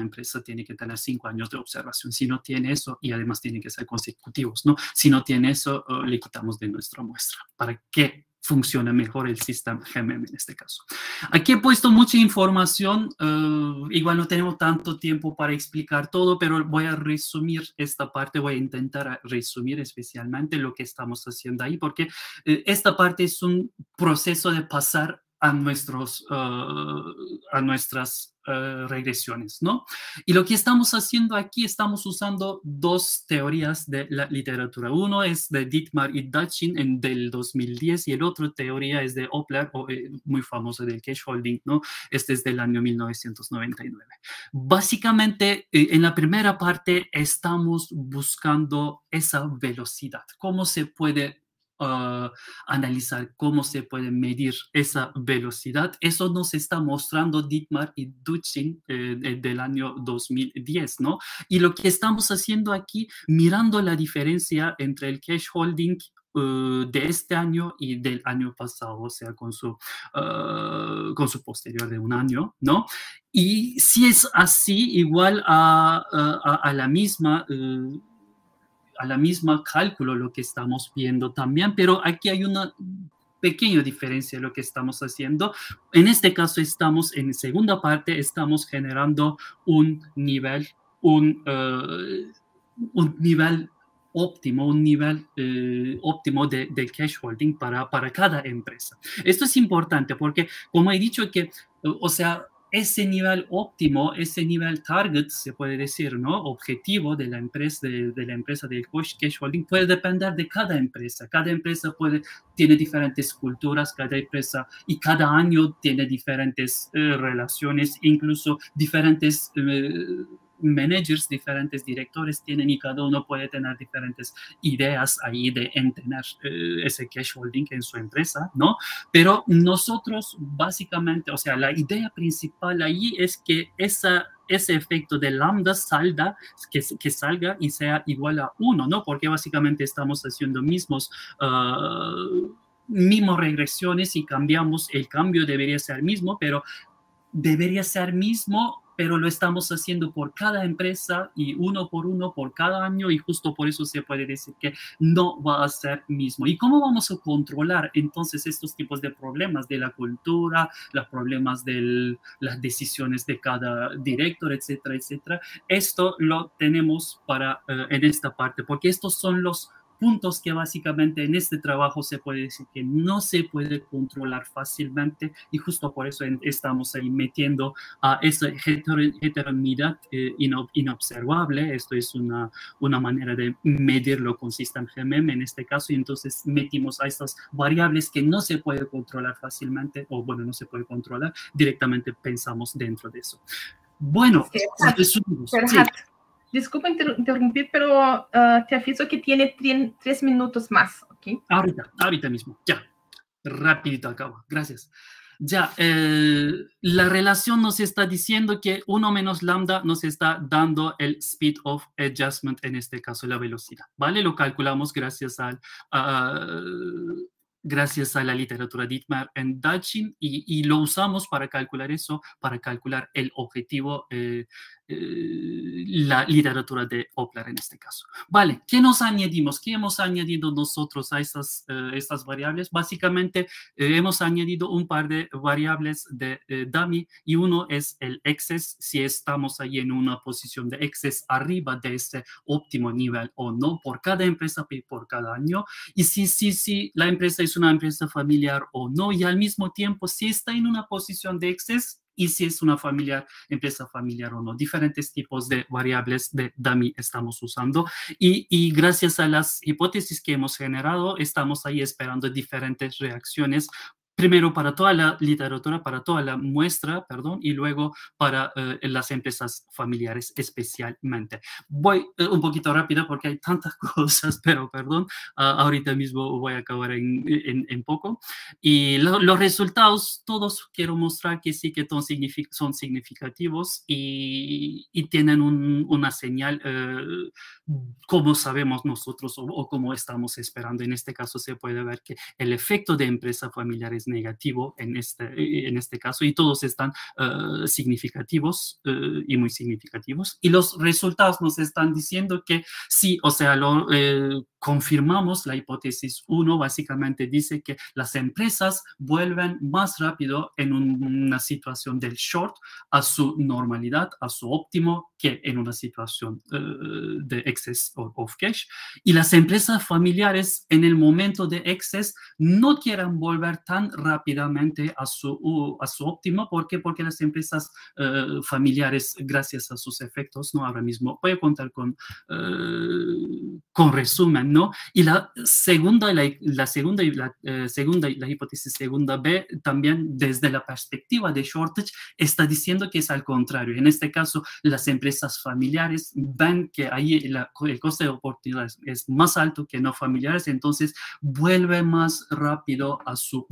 empresa tiene que tener 5 años de observación. Si no tiene eso, y además tienen que ser consecutivos, ¿no? Si no tiene eso, le quitamos de nuestra muestra. ¿Para qué funciona mejor el sistema GMM en este caso? Aquí he puesto mucha información. Igual no tenemos tanto tiempo para explicar todo, pero voy a resumir esta parte. Voy a intentar resumir especialmente lo que estamos haciendo ahí, porque esta parte es un proceso de pasar a nuestras regresiones, ¿no? Y lo que estamos haciendo aquí, estamos usando 2 teorías de la literatura. Uno es de Dittmar y Dutchin del 2010 y el otro teoría es de Opler, muy famoso del cash holding, ¿no? Este es del año 1999. Básicamente, en la primera parte estamos buscando esa velocidad. ¿Cómo se puede analizar, cómo se puede medir esa velocidad? Eso nos está mostrando Dittmar y Dutchin del año 2010, ¿no? Y lo que estamos haciendo aquí, mirando la diferencia entre el cash holding de este año y del año pasado, o sea, con su posterior de un año, ¿no? Y si es así, igual a la misma cálculo lo que estamos viendo también, pero aquí hay una pequeña diferencia en lo que estamos haciendo. En este caso estamos, en segunda parte, estamos generando un nivel óptimo, del cash holding para cada empresa. Esto es importante porque, como he dicho, o sea, ese nivel óptimo, ese nivel target, se puede decir, ¿no? Objetivo de la empresa, del cash holding, puede depender de cada empresa. Cada empresa tiene diferentes culturas, cada empresa, y cada año tiene diferentes relaciones, incluso diferentes managers, diferentes directores tienen, y cada uno puede tener diferentes ideas ahí de tener ese cash holding en su empresa, ¿no? Pero nosotros básicamente, o sea, la idea principal ahí es que ese efecto de lambda que salga y sea igual a 1, ¿no? Porque básicamente estamos haciendo mismas regresiones y el cambio debería ser mismo, pero lo estamos haciendo por cada empresa y uno por cada año, y justo por eso se puede decir que no va a ser mismo. ¿Y cómo vamos a controlar entonces estos tipos de problemas de la cultura, los problemas de las decisiones de cada director, etcétera, etcétera? Esto lo tenemos en esta parte, porque estos son los puntos que básicamente en este trabajo se puede decir que no se puede controlar fácilmente, y justo por eso estamos ahí metiendo a esa heterogeneidad inobservable. Esto es una manera de medirlo con System GMM en este caso, y entonces metimos a estas variables que no se puede controlar fácilmente, o bueno, no se puede controlar directamente, pensamos dentro de eso. Bueno,
Disculpa interrumpir, pero te aviso que tiene 3 minutos más, ¿ok?
Ahorita mismo, ya. Rapidito acabo, gracias. Ya, la relación nos está diciendo que 1 menos lambda nos está dando el speed of adjustment, en este caso la velocidad, ¿vale? Lo calculamos gracias gracias a la literatura Dittmar and Dachin, y lo usamos para calcular eso, para calcular el objetivo, la literatura de Opler en este caso. Vale, ¿qué nos añadimos? ¿Qué hemos añadido nosotros a estas variables? Básicamente hemos añadido un par de variables de dummy, y uno es el excess, si estamos ahí en una posición de excess arriba de este óptimo nivel o no, por cada empresa y por cada año, y si la empresa es una empresa familiar o no, y al mismo tiempo si está en una posición de excess y si es una empresa familiar o no. Diferentes tipos de variables de dummy estamos usando, y gracias a las hipótesis que hemos generado, estamos ahí esperando diferentes reacciones, primero para toda la literatura, para toda la muestra, perdón, y luego para las empresas familiares especialmente. Voy un poquito rápido porque hay tantas cosas, pero perdón, ahorita mismo voy a acabar en poco. Y los resultados, todos quiero mostrar que sí que son significativos y tienen una señal, como sabemos nosotros o como estamos esperando. En este caso se puede ver que el efecto de empresa familiar es negativo en este caso, y todos están significativos y muy significativos. Y los resultados nos están diciendo que sí, o sea, confirmamos la hipótesis 1, básicamente dice que las empresas vuelven más rápido en una situación del short a su normalidad, a su óptimo, que en una situación de excess of cash. Y las empresas familiares en el momento de excess no quieren volver tan rápidamente a su óptimo. ¿Por qué? Porque las empresas familiares, gracias a sus efectos, ¿no? Ahora mismo voy a contar con resumen, ¿no? Y la hipótesis segunda B, también desde la perspectiva de shortage, está diciendo que es al contrario. En este caso, las empresas familiares ven que ahí el coste de oportunidad es más alto que no familiares, entonces vuelve más rápido a su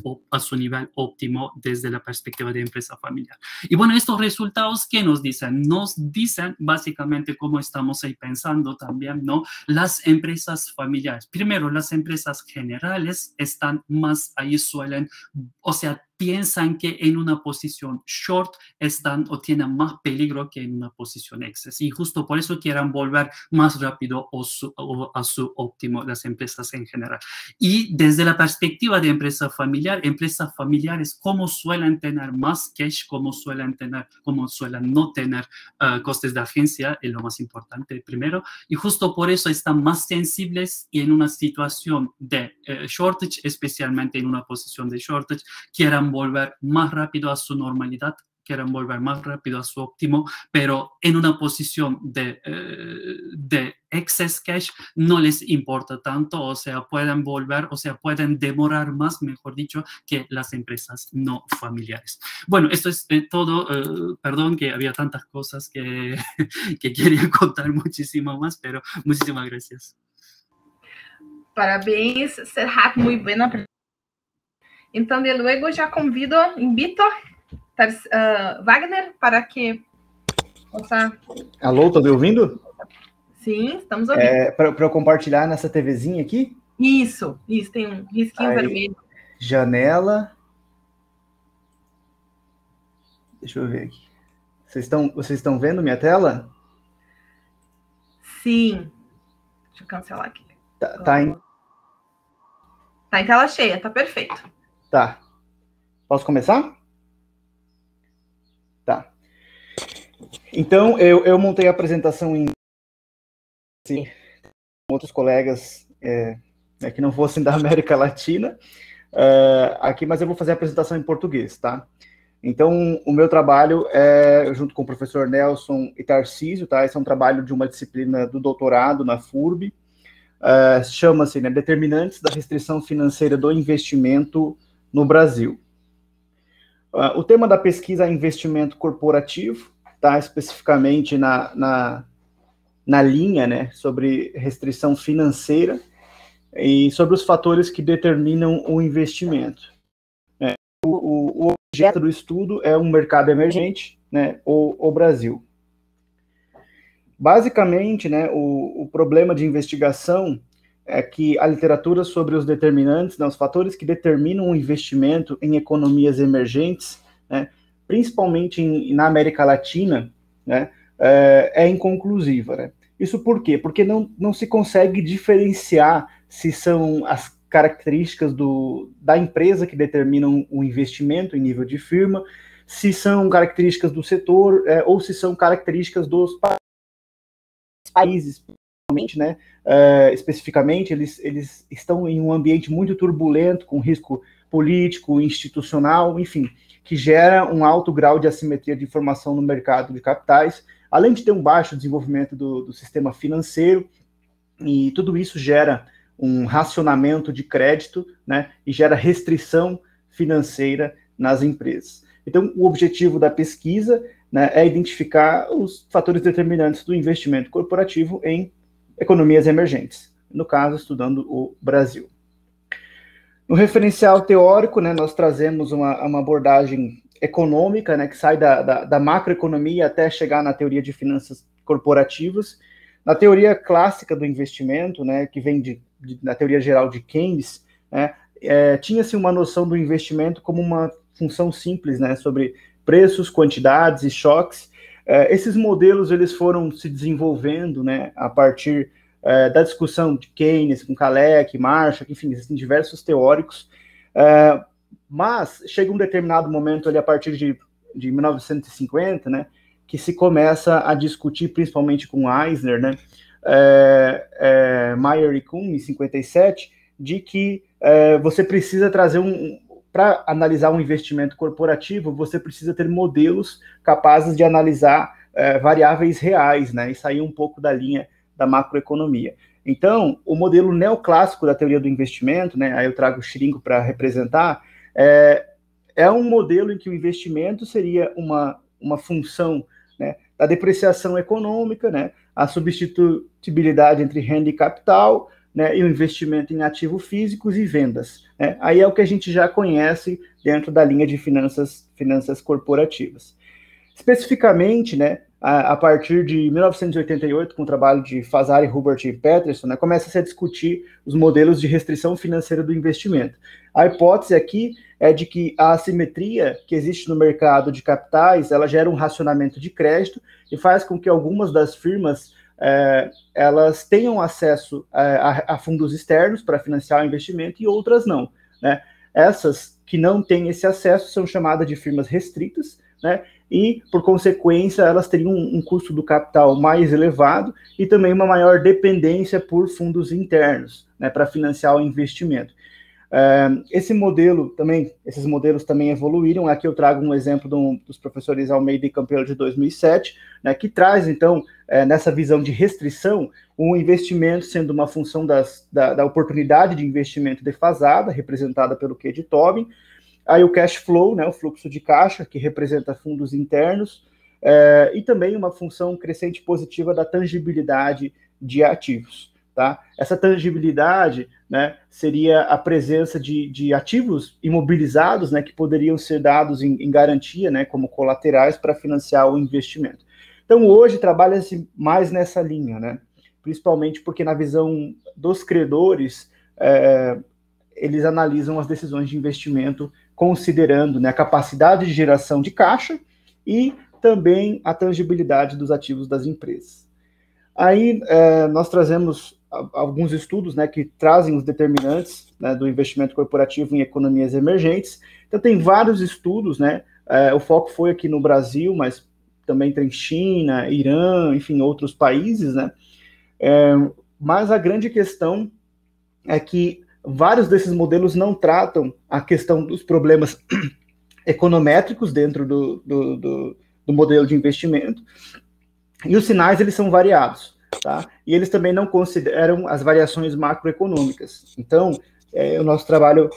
nivel óptimo desde la perspectiva de empresa familiar. Y bueno, estos resultados, ¿qué nos dicen? Nos dicen básicamente cómo estamos ahí pensando también, ¿no? Las empresas familiares. Primero, las empresas generales están más ahí, piensan que en una posición short están o tienen más peligro que en una posición excess, y justo por eso quieren volver más rápido a su óptimo las empresas en general. Y desde la perspectiva de empresas familiares, como suelen tener más cash, como suelen no tener costes de agencia, es lo más importante primero, y justo por eso están más sensibles, y en una situación de shortage, especialmente en una posición de shortage, quieren volver más rápido a su normalidad, quieren volver más rápido a su óptimo, pero en una posición de excess cash no les importa tanto, o sea, pueden demorar más, mejor dicho, que las empresas no familiares. Bueno, esto es todo. Perdón que había tantas cosas que quería contar muchísimo más, pero muchísimas gracias.
Parabéns, Serhat, muy buena. Então, de luego, já invito Wagner para que possa...
Alô, tô me ouvindo?
Sim, estamos ouvindo.
Para eu compartilhar nessa TVzinha aqui?
Isso, tem um risquinho vermelho.
Janela. Deixa eu ver aqui. Vocês estão vendo minha tela?
Sim. Deixa eu cancelar aqui.
Tá em
tela cheia, tá perfeito.
Tá. Posso começar? Tá. Então, eu montei a apresentação em outros colegas que não fossem da América Latina aqui, mas eu vou fazer a apresentação em português, tá? Então, o meu trabalho é junto com o professor Nelson e Tarcísio, tá? Esse é um trabalho de uma disciplina do doutorado na FURB. Chama-se, né, Determinantes da Restrição Financeira do Investimento no Brasil. O tema da pesquisa é investimento corporativo, tá? Especificamente na linha, né, sobre restrição financeira e sobre os fatores que determinam o investimento. O objeto do estudo é um mercado emergente, né, o Brasil. Basicamente, né, o problema de investigação é que a literatura sobre os determinantes, né, os fatores que determinam o investimento em economias emergentes, né, principalmente na América Latina, né, é inconclusiva, né? Isso por quê? Porque não se consegue diferenciar se são as características da empresa que determinam o investimento em nível de firma, se são características do setor, ou se são características dos países, né? Especificamente, eles estão em um ambiente muito turbulento, com risco político, institucional, enfim, que gera um alto grau de assimetria de informação no mercado de capitais, além de ter um baixo desenvolvimento do sistema financeiro, e tudo isso gera um racionamento de crédito, né, e gera restrição financeira nas empresas. Então, o objetivo da pesquisa, né, é identificar os fatores determinantes do investimento corporativo em economias emergentes, no caso, estudando o Brasil. No referencial teórico, né, nós trazemos uma abordagem econômica, né, que sai da macroeconomia até chegar na teoria de finanças corporativas. Na teoria clássica do investimento, né, que vem da teoria geral de Keynes, né, tinha-se uma noção do investimento como uma função simples, né, sobre preços, quantidades e choques. Esses modelos eles foram se desenvolvendo, né, a partir da discussão de Keynes, com Kalecki, Marshall, enfim, existem diversos teóricos, mas chega um determinado momento ali, a partir de 1950, né, que se começa a discutir, principalmente com Eisner, né, Mayer e Kuhn, em 57, de que você precisa trazer para analisar um investimento corporativo, você precisa ter modelos capazes de analisar variáveis reais, né, e sair um pouco da linha da macroeconomia. Então, o modelo neoclássico da teoria do investimento, né, aí eu trago o Schrinko para representar, é um modelo em que o investimento seria uma função, né, da depreciação econômica, né, a substitutibilidade entre renda e capital, né, e o investimento em ativos físicos e vendas, né. Aí é o que a gente já conhece dentro da linha de finanças corporativas. Especificamente, né, a partir de 1988, com o trabalho de Fasari, Hubert e Peterson, né, começa-se a discutir os modelos de restrição financeira do investimento. A hipótese aqui é de que a assimetria que existe no mercado de capitais, ela gera um racionamento de crédito e faz com que algumas das firmas elas tenham acesso a fundos externos para financiar o investimento e outras não, né? Essas que não têm esse acesso são chamadas de firmas restritas, né? E, por consequência, elas teriam um custo do capital mais elevado e também uma maior dependência por fundos internos, né, para financiar o investimento. Esses modelos também evoluíram. Aqui eu trago um exemplo dos professores Almeida e Campelo de 2007, né, que traz, então, nessa visão de restrição, o investimento sendo uma função da oportunidade de investimento defasada, representada pelo Q de Tobin. Aí o cash flow, né, o fluxo de caixa, que representa fundos internos, e também uma função crescente positiva da tangibilidade de ativos. Tá? Essa tangibilidade, né, seria a presença de ativos imobilizados, né, que poderiam ser dados em garantia, né, como colaterais para financiar o investimento. Então, hoje, trabalha-se mais nessa linha, né, principalmente porque, na visão dos credores, eles analisam as decisões de investimento considerando, né, a capacidade de geração de caixa e também a tangibilidade dos ativos das empresas. Aí nós trazemos alguns estudos, né, que trazem os determinantes, né, do investimento corporativo em economias emergentes. Então tem vários estudos, né, o foco foi aqui no Brasil, mas também tem China, Irã, enfim, outros países, né, mas a grande questão é que vários desses modelos não tratam a questão dos problemas econométricos dentro do modelo de investimento, e os sinais eles são variados, tá? E eles também não consideram as variações macroeconômicas. Então, o nosso trabalho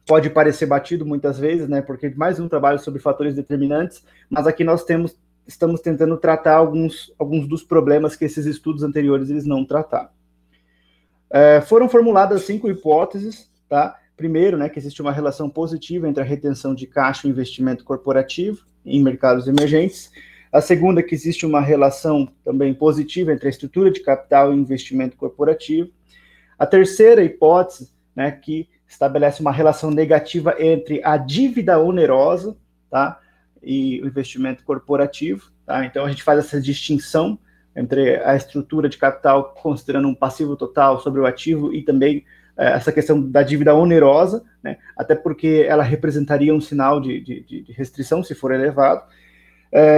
pode parecer batido muitas vezes, né? Porque mais um trabalho sobre fatores determinantes, mas aqui nós estamos tentando tratar alguns dos problemas que esses estudos anteriores eles não trataram. Foram formuladas 5 hipóteses, tá? Primeiro, né, que existe uma relação positiva entre a retenção de caixa e o investimento corporativo em mercados emergentes. A segunda, que existe uma relação também positiva entre a estrutura de capital e o investimento corporativo. A terceira hipótese, né, que estabelece uma relação negativa entre a dívida onerosa, tá, e o investimento corporativo. Tá? Então, a gente faz essa distinção entre a estrutura de capital, considerando um passivo total sobre o ativo, e também essa questão da dívida onerosa, né? Até porque ela representaria um sinal de restrição, se for elevado.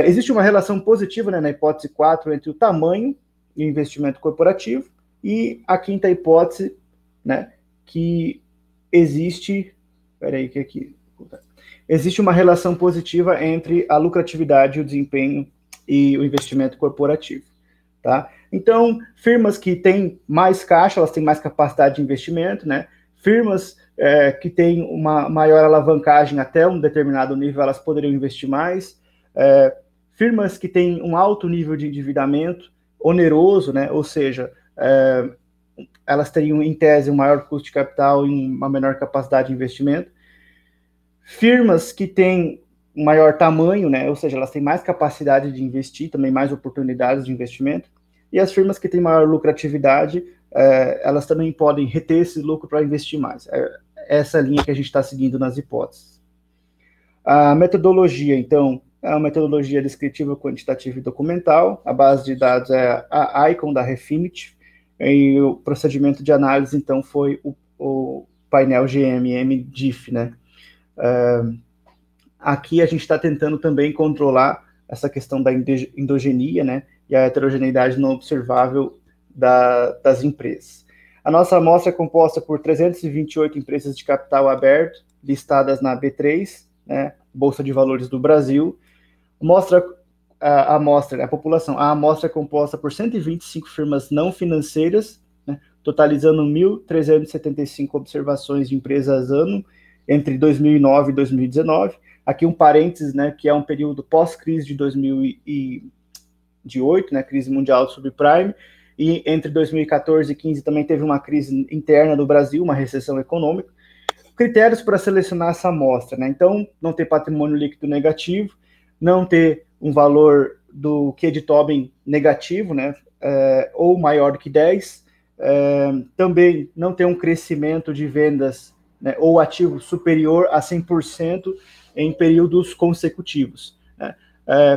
Existe uma relação positiva, né, na hipótese 4, entre o tamanho e o investimento corporativo, e a quinta hipótese, né, que existe... Peraí, que aqui... Existe uma relação positiva entre a lucratividade, o desempenho e o investimento corporativo. Tá? Então, firmas que têm mais caixa, elas têm mais capacidade de investimento, né? Firmas que têm uma maior alavancagem até um determinado nível, elas poderiam investir mais. Firmas que têm um alto nível de endividamento oneroso, né? Ou seja, elas teriam, em tese, um maior custo de capital e uma menor capacidade de investimento. Firmas que têm um maior tamanho, né? Ou seja, elas têm mais capacidade de investir, também mais oportunidades de investimento. E as firmas que têm maior lucratividade, elas também podem reter esse lucro para investir mais. Essa linha que a gente está seguindo nas hipóteses. A metodologia, então, é uma metodologia descritiva, quantitativa e documental. A base de dados é a ICON da Refinitiv, e o procedimento de análise, então, foi o painel GMM-DIF, né? Aqui a gente está tentando também controlar essa questão da endogenia, né, e a heterogeneidade não observável das empresas. A nossa amostra é composta por 328 empresas de capital aberto, listadas na B3, né, Bolsa de Valores do Brasil. A amostra é composta por 125 firmas não financeiras, né, totalizando 1.375 observações de empresas ano, entre 2009 e 2019. Aqui um parênteses, né, que é um período pós-crise de 2008, né, crise mundial do subprime, e entre 2014 e 2015 também teve uma crise interna no Brasil, uma recessão econômica. Critérios para selecionar essa amostra, né, então não ter patrimônio líquido negativo, não ter um valor do Q de Tobin negativo, né, ou maior do que 10, também não ter um crescimento de vendas, né, ou ativo superior a 100% em períodos consecutivos, né?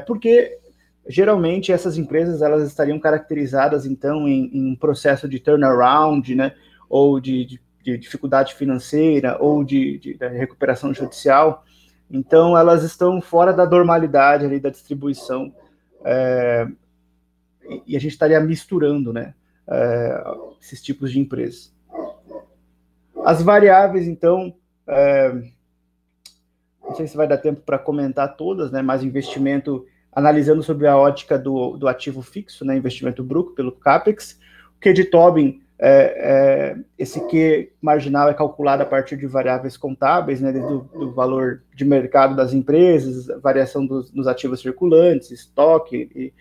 Porque geralmente essas empresas elas estariam caracterizadas então em um processo de turnaround, né, ou de dificuldade financeira, ou de recuperação judicial. Então elas estão fora da normalidade ali da distribuição, e a gente estaria misturando, né, esses tipos de empresas. As variáveis, então, não sei se vai dar tempo para comentar todas, né, mas investimento, analisando sobre a ótica do ativo fixo, né, investimento bruto pelo CAPEX. O Q de Tobin, esse Q marginal é calculado a partir de variáveis contábeis, né, do valor de mercado das empresas, variação nos ativos circulantes, estoque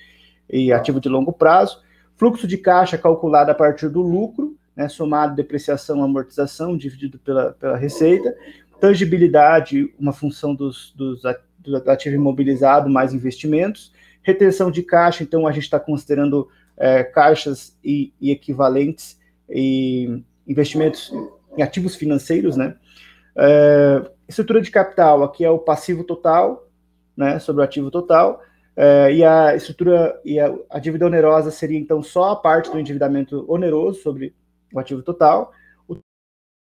e ativo de longo prazo. Fluxo de caixa calculado a partir do lucro, né, somado depreciação, amortização, dividido pela receita. Tangibilidade, uma função do ativo imobilizado mais investimentos. Retenção de caixa, então a gente está considerando caixas e equivalentes e investimentos em ativos financeiros, né? Estrutura de capital, aqui é o passivo total, né, sobre o ativo total, e a estrutura e a dívida onerosa seria então só a parte do endividamento oneroso sobre o ativo total, o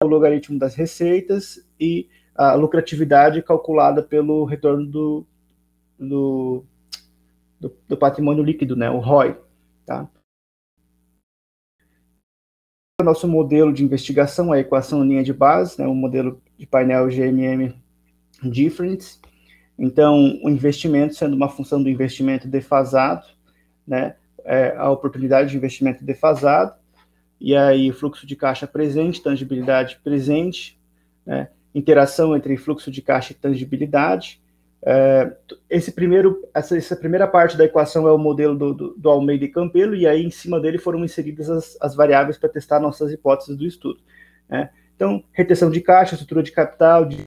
logaritmo das receitas e a lucratividade calculada pelo retorno do patrimônio líquido, né, o ROI. Tá? O nosso modelo de investigação é a equação linha de base, né, o modelo de painel GMM Difference. Então, o investimento sendo uma função do investimento defasado, né, a oportunidade de investimento defasado, e aí fluxo de caixa presente, tangibilidade presente, né, interação entre fluxo de caixa e tangibilidade. Essa primeira parte da equação é o modelo do Almeida e Campelo, e aí em cima dele foram inseridas as variáveis para testar nossas hipóteses do estudo, né? Então, retenção de caixa, estrutura de capital, de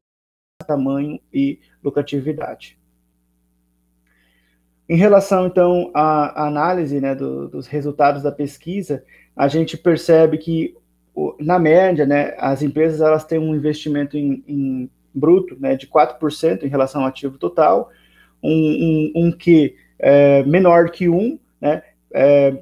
tamanho e lucratividade. Em relação, então, à análise, né, dos resultados da pesquisa, a gente percebe que na média, né, as empresas elas têm um investimento em bruto, né, de 4% em relação ao ativo total, um Q menor que 1, né,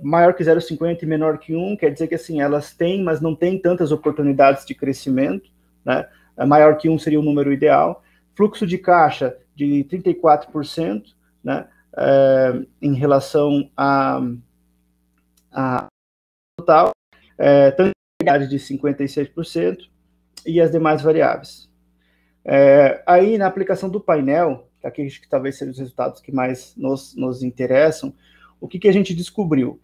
maior que 0,50 e menor que 1, quer dizer que assim, elas têm, mas não têm tantas oportunidades de crescimento, né, maior que 1 seria o número ideal, fluxo de caixa de 34%, né, em relação a total, tangibilidade de 56% e as demais variáveis. Aí, na aplicação do painel, aqui acho que talvez sejam os resultados que mais nos interessam, o que a gente descobriu?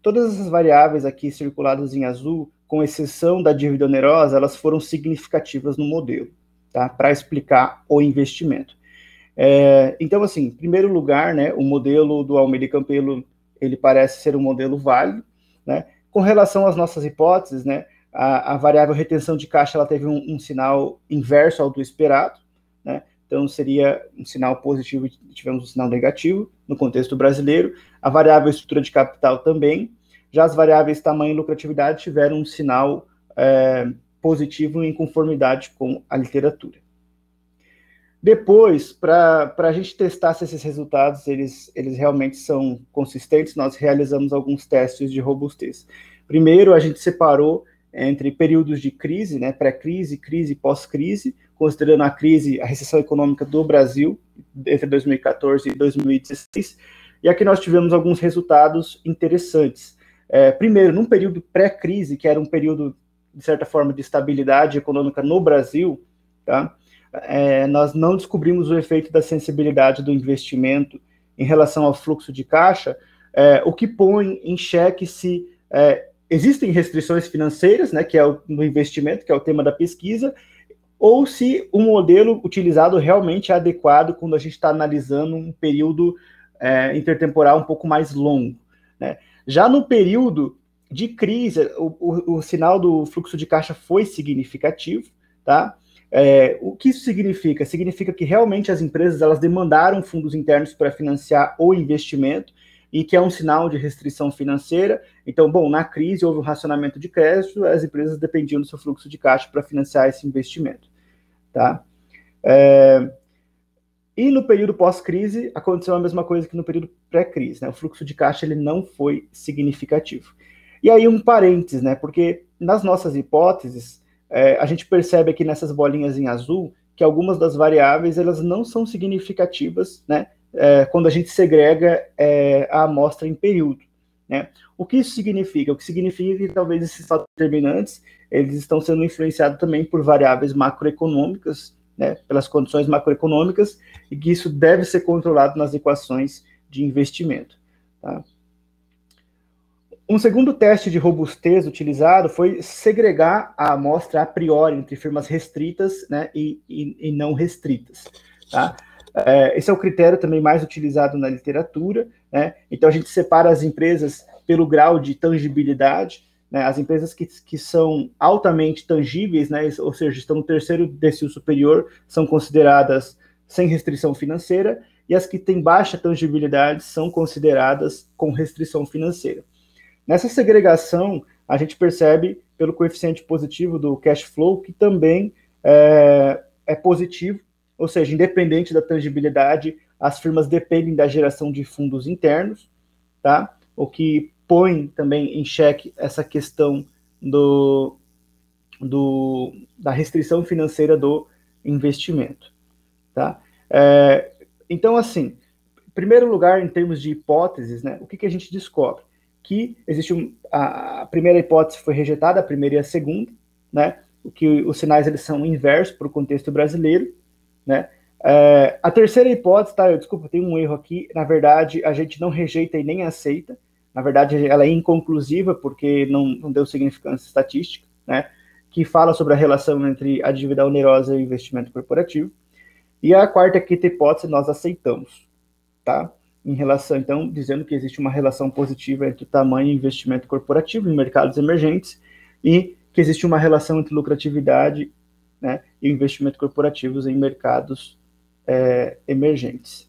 Todas essas variáveis aqui circuladas em azul, com exceção da dívida onerosa, elas foram significativas no modelo, tá? Para explicar o investimento. Então, assim, em primeiro lugar, né, o modelo do Almeida e Campelo, ele parece ser um modelo válido, né? Com relação às nossas hipóteses, né, a variável retenção de caixa ela teve um sinal inverso ao do esperado, né? Então seria um sinal positivo e tivemos um sinal negativo no contexto brasileiro. A variável estrutura de capital também. Já as variáveis tamanho e lucratividade tiveram um sinal positivo em conformidade com a literatura. Depois, para a gente testar se esses resultados eles realmente são consistentes, nós realizamos alguns testes de robustez. Primeiro, a gente separou entre períodos de crise, né, pré-crise, crise e pós-crise, considerando a crise, a recessão econômica do Brasil, entre 2014 e 2016, e aqui nós tivemos alguns resultados interessantes. Primeiro, num período pré-crise, que era um período, de certa forma, de estabilidade econômica no Brasil, tá? Nós não descobrimos o efeito da sensibilidade do investimento em relação ao fluxo de caixa, o que põe em xeque se existem restrições financeiras, né, que é no investimento, que é o tema da pesquisa, ou se o modelo utilizado realmente é adequado quando a gente está analisando um período intertemporal um pouco mais longo, né? Já no período de crise, o sinal do fluxo de caixa foi significativo, tá? O que isso significa? Significa que realmente as empresas elas demandaram fundos internos para financiar o investimento e que é um sinal de restrição financeira. Então, bom, na crise houve um racionamento de crédito, as empresas dependiam do seu fluxo de caixa para financiar esse investimento, tá? E no período pós-crise aconteceu a mesma coisa que no período pré-crise, né? O fluxo de caixa ele não foi significativo. E aí um parênteses, né? Porque nas nossas hipóteses a gente percebe aqui nessas bolinhas em azul que algumas das variáveis elas não são significativas, né? Quando a gente segrega a amostra em período, né? O que isso significa? O que significa que talvez esses fatores determinantes eles estão sendo influenciados também por variáveis macroeconômicas, né? Pelas condições macroeconômicas, e que isso deve ser controlado nas equações de investimento, tá? Um segundo teste de robustez utilizado foi segregar a amostra a priori entre firmas restritas, né, e não restritas, tá? Esse é o critério também mais utilizado na literatura, né? Então a gente separa as empresas pelo grau de tangibilidade, né? As empresas que são altamente tangíveis, né, ou seja, estão no terceiro decil superior, são consideradas sem restrição financeira, e as que têm baixa tangibilidade são consideradas com restrição financeira. Nessa segregação, a gente percebe, pelo coeficiente positivo do cash flow, que também é positivo, ou seja, independente da tangibilidade, as firmas dependem da geração de fundos internos, tá? O que põe também em xeque essa questão da restrição financeira do investimento, tá? Então, assim, em primeiro lugar, em termos de hipóteses, né, o que a gente descobre? Que existe a primeira hipótese foi rejeitada, a primeira e a segunda, né? Os sinais eles são inversos para o contexto brasileiro, né? A terceira hipótese, tá? Desculpa, tem um erro aqui. Na verdade, a gente não rejeita e nem aceita. Na verdade, ela é inconclusiva porque não deu significância estatística, né? Que fala sobre a relação entre a dívida onerosa e o investimento corporativo. E a quarta e quinta hipótese nós aceitamos, tá? Em relação, então, dizendo que existe uma relação positiva entre o tamanho e investimento corporativo em mercados emergentes e que existe uma relação entre lucratividade, né, e investimento corporativos em mercados emergentes.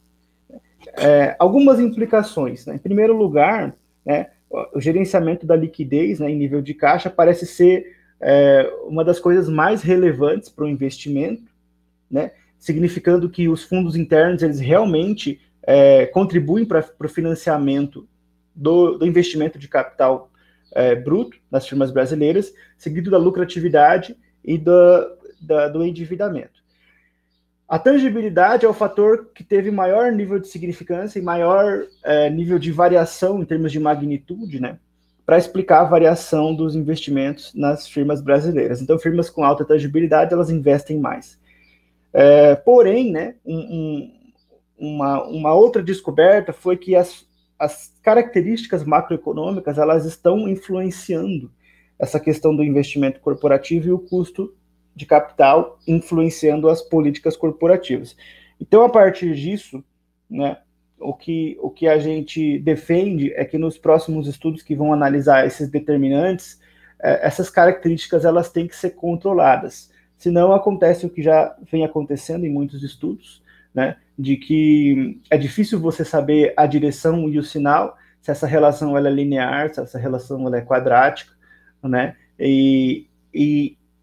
Algumas implicações, né? Em primeiro lugar, né, o gerenciamento da liquidez, né, em nível de caixa parece ser uma das coisas mais relevantes para o investimento, né, significando que os fundos internos eles realmente contribuem para o financiamento do investimento de capital bruto nas firmas brasileiras, seguido da lucratividade e do endividamento. A tangibilidade é o fator que teve maior nível de significância e maior nível de variação em termos de magnitude, né, para explicar a variação dos investimentos nas firmas brasileiras. Então, firmas com alta tangibilidade, elas investem mais. Porém, né, uma outra descoberta foi que as características macroeconômicas, elas estão influenciando essa questão do investimento corporativo e o custo de capital influenciando as políticas corporativas. Então, a partir disso, né, o que a gente defende é que nos próximos estudos que vão analisar esses determinantes, essas características elas têm que ser controladas. Senão acontece o que já vem acontecendo em muitos estudos, né, de que é difícil você saber a direção e o sinal, se essa relação ela é linear, se essa relação ela é quadrática, né, e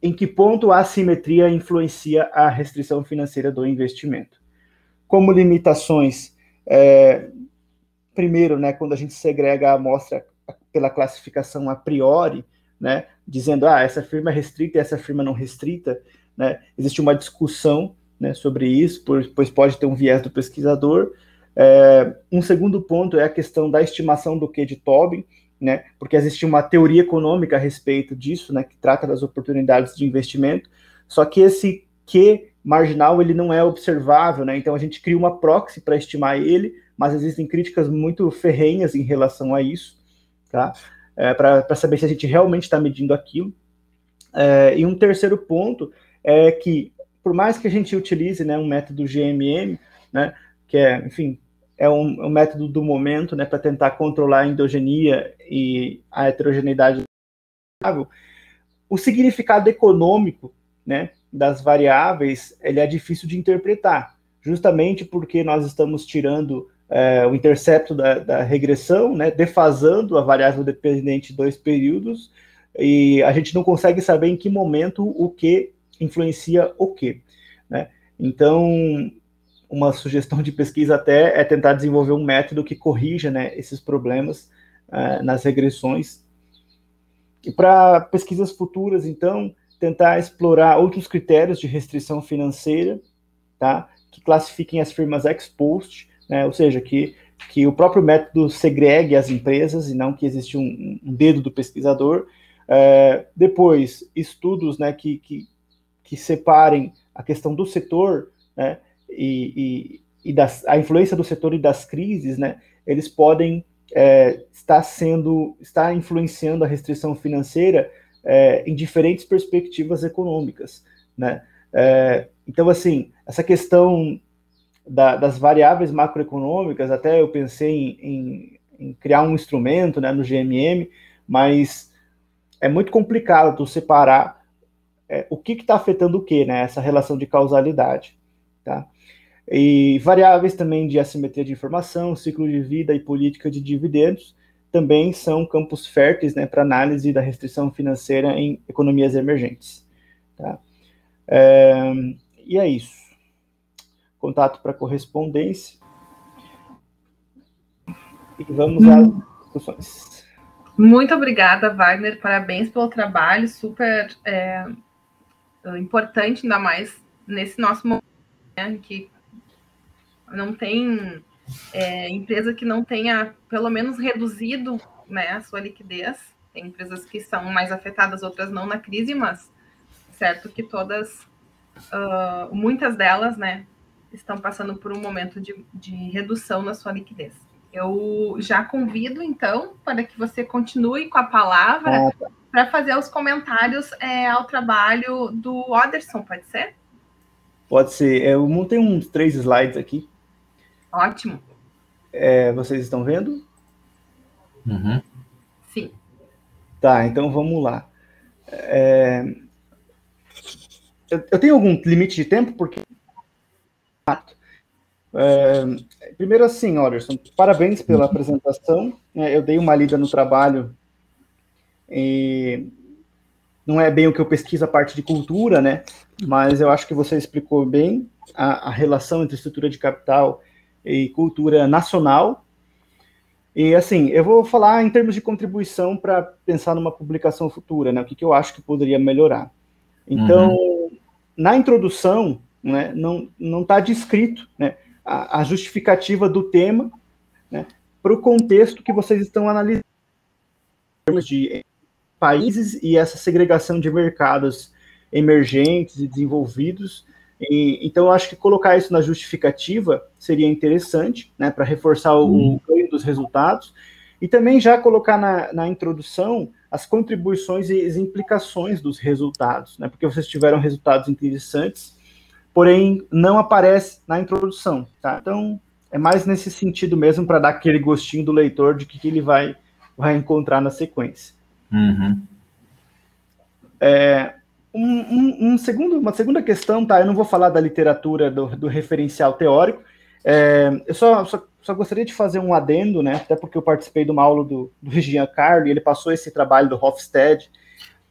em que ponto a assimetria influencia a restrição financeira do investimento. Como limitações, primeiro, né, quando a gente segrega a amostra pela classificação a priori, né, dizendo, essa firma é restrita e essa firma não restrita, né, existe uma discussão, né, sobre isso, pois pode ter um viés do pesquisador. Um segundo ponto é a questão da estimação do Q de Tobin, né, porque existe uma teoria econômica a respeito disso, né, que trata das oportunidades de investimento, só que esse Q marginal ele não é observável, né, então a gente cria uma proxy para estimar ele, mas existem críticas muito ferrenhas em relação a isso, tá? Para saber se a gente realmente está medindo aquilo. E um terceiro ponto é que, por mais que a gente utilize, né, um método GMM, né, que enfim, é um método do momento, né, para tentar controlar a endogenia e a heterogeneidade, o significado econômico, né, das variáveis ele é difícil de interpretar, justamente porque nós estamos tirando o intercepto da regressão, né, defasando a variável dependente de 2 períodos, e a gente não consegue saber em que momento o que influencia o que, né? Então, uma sugestão de pesquisa até é tentar desenvolver um método que corrija, né, esses problemas nas regressões. E para pesquisas futuras, então, tentar explorar outros critérios de restrição financeira, tá, que classifiquem as firmas ex post, né, ou seja, que o próprio método segregue as empresas e não que existe um dedo do pesquisador. Depois, estudos, né, que separem a questão do setor, né, e a influência do setor e das crises, né, eles podem estar influenciando a restrição financeira em diferentes perspectivas econômicas, né? Então, assim, essa questão das variáveis macroeconômicas, até eu pensei em criar um instrumento, né, no GMM, mas é muito complicado separar o que está afetando o que, né, essa relação de causalidade, tá? E variáveis também de assimetria de informação, ciclo de vida e política de dividendos também são campos férteis, né, para análise da restrição financeira em economias emergentes, tá? E é isso. Contato para correspondência. E vamos às discussões.
Muito obrigada, Wagner. Parabéns pelo trabalho, super importante, ainda mais nesse nosso momento, né, que não tem empresa que não tenha, pelo menos, reduzido, né, a sua liquidez. Tem empresas que são mais afetadas, outras não na crise, mas certo que todas, muitas delas, né, estão passando por um momento de redução na sua liquidez. Eu já convido, então, para que você continue com a palavra para fazer os comentários ao trabalho do Anderson, pode ser?
Pode ser. Eu montei uns 3 slides aqui.
Ótimo.
Vocês estão vendo?
Uhum.
Sim.
Tá, então vamos lá. Eu tenho algum limite de tempo? Porque Primeiro assim, Anderson, parabéns pela apresentação. Eu dei uma lida no trabalho e não é bem o que eu pesquiso a parte de cultura, né? Mas eu acho que você explicou bem a relação entre estrutura de capital e cultura nacional. E assim, eu vou falar em termos de contribuição para pensar numa publicação futura, né? O que eu acho que poderia melhorar. Então, na introdução, né, não está descrito, né, a justificativa do tema, né, para o contexto que vocês estão analisando em termos de países e essa segregação de mercados emergentes e desenvolvidos. Então, eu acho que colocar isso na justificativa seria interessante, né, para reforçar o ganho dos resultados, e também já colocar na introdução as contribuições e as implicações dos resultados, né, porque vocês tiveram resultados interessantes, porém não aparece na introdução, tá? Então, é mais nesse sentido mesmo, para dar aquele gostinho do leitor de que ele vai encontrar na sequência. Uma segunda questão, tá? Eu não vou falar da literatura do referencial teórico, eu só gostaria de fazer um adendo, né? Até porque eu participei de uma aula do Giancarlo, e ele passou esse trabalho do Hofstede,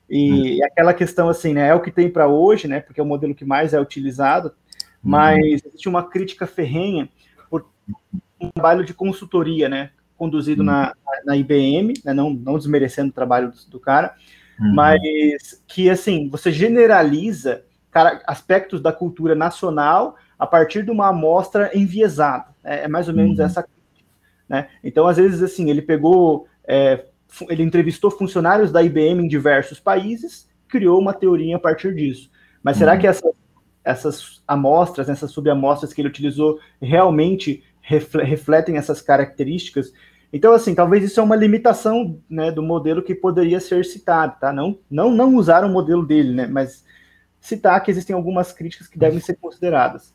e aquela questão assim, né? É o que tem para hoje, né? Porque é o modelo que mais é utilizado, mas existe uma crítica ferrenha por um trabalho de consultoria, né? Conduzido na IBM, né? Não desmerecendo o trabalho do cara, mas que, assim, você generaliza aspectos da cultura nacional a partir de uma amostra enviesada. É mais ou menos essa, né? Então, às vezes, assim, ele ele entrevistou funcionários da IBM em diversos países, criou uma teoria a partir disso. Mas será que essas amostras, essas subamostras que ele utilizou, realmente refletem essas características? Então, assim, talvez isso é uma limitação, né, do modelo que poderia ser citado, tá? Não usar o modelo dele, né, mas citar que existem algumas críticas que devem ser consideradas.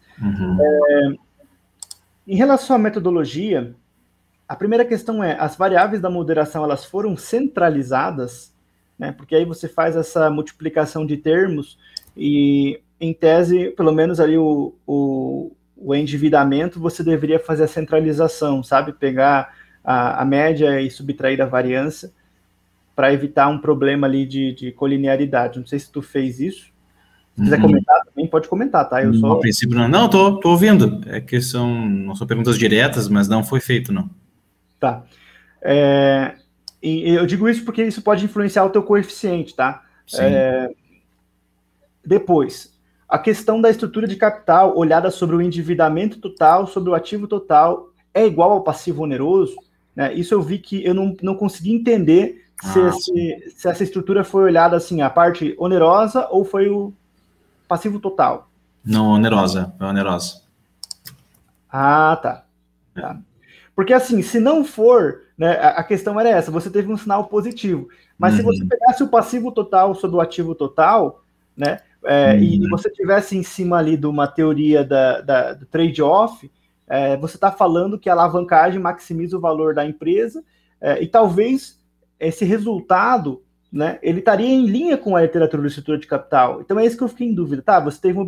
Em relação à metodologia, a primeira questão é, as variáveis da moderação, elas foram centralizadas, né, porque aí você faz essa multiplicação de termos e, em tese, pelo menos ali o endividamento, você deveria fazer a centralização, sabe? Pegar a média e subtrair a variância para evitar um problema ali de colinearidade. Não sei se tu fez isso. Se quiser comentar também, pode comentar, tá?
No princípio, não, tô ouvindo. É que não são perguntas diretas, mas não foi feito, não.
Tá. E eu digo isso porque isso pode influenciar o teu coeficiente, tá? Depois, a questão da estrutura de capital olhada sobre o endividamento total, sobre o ativo total, é igual ao passivo oneroso, né? Isso eu vi que eu não consegui entender se essa estrutura foi olhada assim, a parte onerosa ou foi o passivo total.
Não, onerosa, é onerosa.
Tá. Porque assim, se não for, né, a questão era essa, você teve um sinal positivo, mas se você pegasse o passivo total sobre o ativo total, né, e você tivesse em cima ali de uma teoria do trade-off, você está falando que a alavancagem maximiza o valor da empresa, e talvez esse resultado, né, ele estaria em linha com a literatura de estrutura de capital. Então é isso que eu fiquei em dúvida. Tá, você teve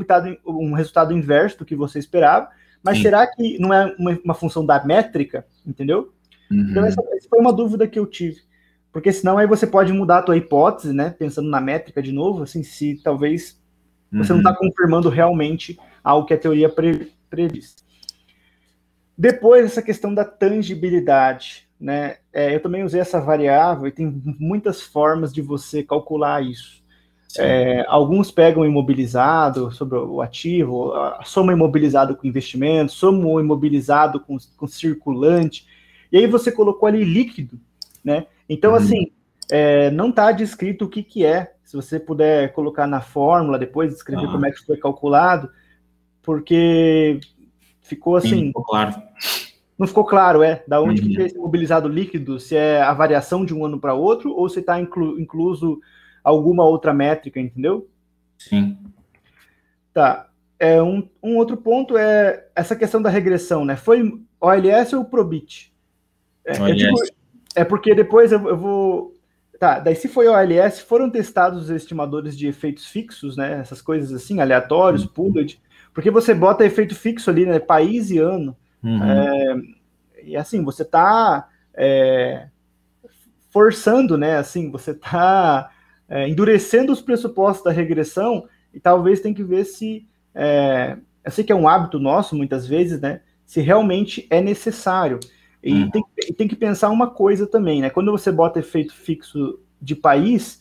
um resultado inverso do que você esperava, mas será que não é uma função da métrica, entendeu? Então essa foi uma dúvida que eu tive. Porque senão aí você pode mudar a tua hipótese, né, pensando na métrica de novo, assim, se talvez você não está confirmando realmente algo que a teoria prediz. Depois, essa questão da tangibilidade, né? Eu também usei essa variável e tem muitas formas de você calcular isso. Alguns pegam o imobilizado sobre o ativo, soma imobilizado com investimento, soma o imobilizado com circulante, e aí você colocou ali líquido, né? Então, assim, não está descrito o que é. Se você puder colocar na fórmula depois, descrever como é que foi calculado, porque ficou assim...
Sim, ficou claro.
Não ficou claro, da onde que é esse imobilizado líquido, se é a variação de um ano para outro, ou se está incluso alguma outra métrica, entendeu?
Sim.
Tá. Um outro ponto é essa questão da regressão, né? Foi OLS ou Probit? Porque depois eu vou... Tá, daí se foi OLS, foram testados os estimadores de efeitos fixos, né? Essas coisas assim, aleatórios, pooled, Porque você bota efeito fixo ali, né? País e ano. E assim, você está forçando, né? Assim, você está endurecendo os pressupostos da regressão e talvez tem que ver se... eu sei que é um hábito nosso, muitas vezes, né? Se realmente é necessário. E tem que pensar uma coisa também, né? Quando você bota efeito fixo de país,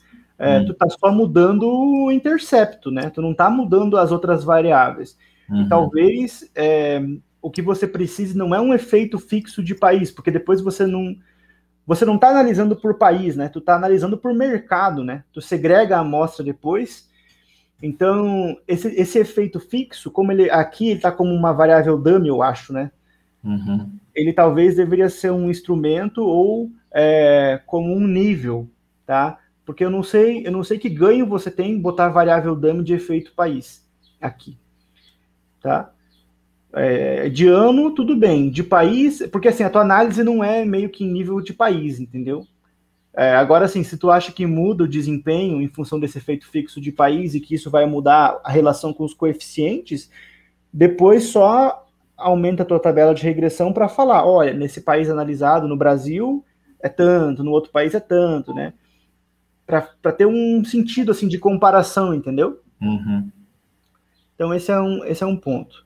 tu tá só mudando o intercepto, né? Tu não tá mudando as outras variáveis. E talvez o que você precise não é um efeito fixo de país, porque depois você não tá analisando por país, né? Tu tá analisando por mercado, né? Tu segrega a amostra depois. Então, esse efeito fixo, como ele tá como uma variável dummy, eu acho, né? Ele talvez deveria ser um instrumento ou como um nível, tá? Porque eu não sei que ganho você tem em botar variável dummy de efeito país aqui, tá? De ano, tudo bem. De país, porque assim, a tua análise não é meio que em nível de país, entendeu? Agora, assim, se tu acha que muda o desempenho em função desse efeito fixo de país e que isso vai mudar a relação com os coeficientes, depois só aumenta a tua tabela de regressão para falar, olha, nesse país analisado, no Brasil, é tanto, no outro país é tanto, né? Para ter um sentido, assim, de comparação, entendeu? Então, esse é um ponto.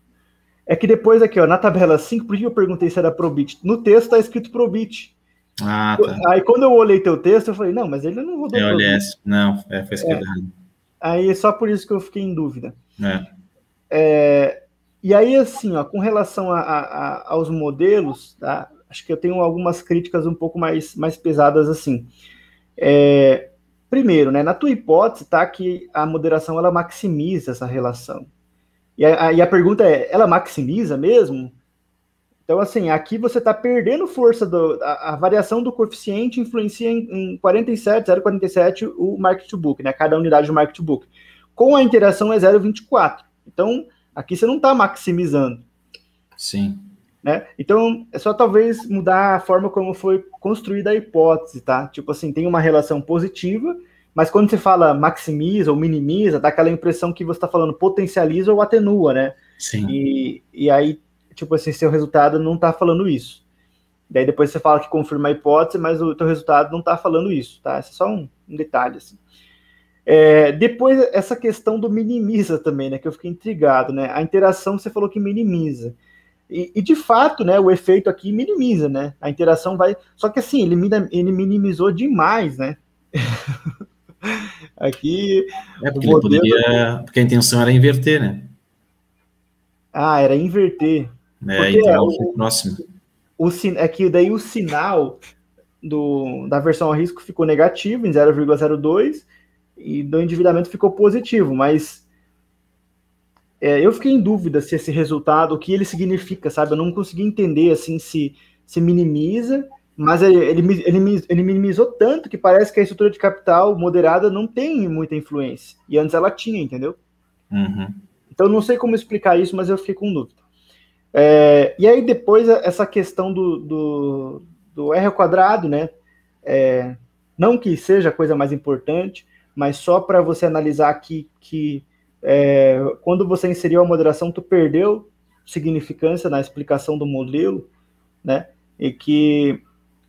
É que depois aqui, ó, na tabela 5, por que eu perguntei se era Probit? No texto está escrito Probit.
Tá.
Aí quando eu olhei teu texto, eu falei, não, mas ele não rodou
Probit. Não, foi escrito errado.
Aí é só por isso que eu fiquei em dúvida. E aí, assim, ó, com relação aos modelos, tá? Acho que eu tenho algumas críticas um pouco mais pesadas, assim. Primeiro, né, na tua hipótese, tá, que a moderação, ela maximiza essa relação. E a pergunta é, ela maximiza mesmo? Então, assim, aqui você está perdendo força, a variação do coeficiente influencia em 0,47 o market to book, né, cada unidade do market to book. Com a interação é 0,24. Então, aqui você não está maximizando.
Sim.
Né? Então, é só talvez mudar a forma como foi construída a hipótese, tá? Tipo assim, tem uma relação positiva, mas quando você fala maximiza ou minimiza, dá aquela impressão que você está falando potencializa ou atenua, né?
Sim.
E aí, tipo assim, seu resultado não está falando isso. Daí depois você fala que confirma a hipótese, mas o teu resultado não está falando isso, tá? Esse é só um detalhe, assim. Depois, essa questão do minimiza também, né? Que eu fiquei intrigado, né? A interação você falou que minimiza. E de fato, né, o efeito aqui minimiza, né? A interação vai... Só que assim, ele minimizou demais, né? Aqui...
Porque ele poderia... Porque a intenção era inverter, né?
Era inverter.
Então foi próximo.
É que daí o sinal da versão a risco ficou negativo, em 0,02, e do endividamento ficou positivo, mas... eu fiquei em dúvida se esse resultado, o que ele significa, sabe? Eu não consegui entender, assim, se minimiza, mas ele minimizou tanto que parece que a estrutura de capital moderada não tem muita influência. E antes ela tinha, entendeu? Então, não sei como explicar isso, mas eu fiquei com dúvida. E aí, depois, essa questão do R ao quadrado, né? Não que seja a coisa mais importante, mas só para você analisar aqui que quando você inseriu a moderação, tu perdeu significância na explicação do modelo, né? E que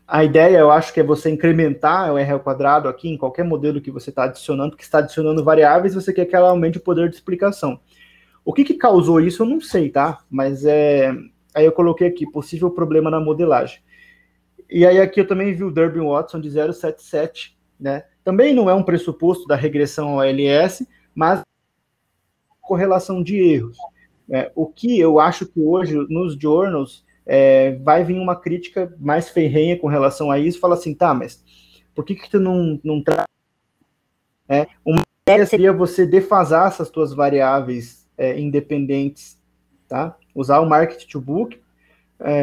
a ideia, eu acho que é você incrementar o R ao quadrado aqui em qualquer modelo que você está adicionando, que está adicionando variáveis, você quer que ela aumente o poder de explicação. O que causou isso, eu não sei, tá? Mas aí eu coloquei aqui, possível problema na modelagem. E aí aqui eu também vi o Durbin-Watson de 0,77, né? Também não é um pressuposto da regressão ao ALS, mas correlação de erros. O que eu acho que hoje, nos journals, vai vir uma crítica mais ferrenha com relação a isso, fala assim, tá, mas por que tu não traz... Uma ideia seria você defasar essas tuas variáveis independentes, tá? Usar o market to book,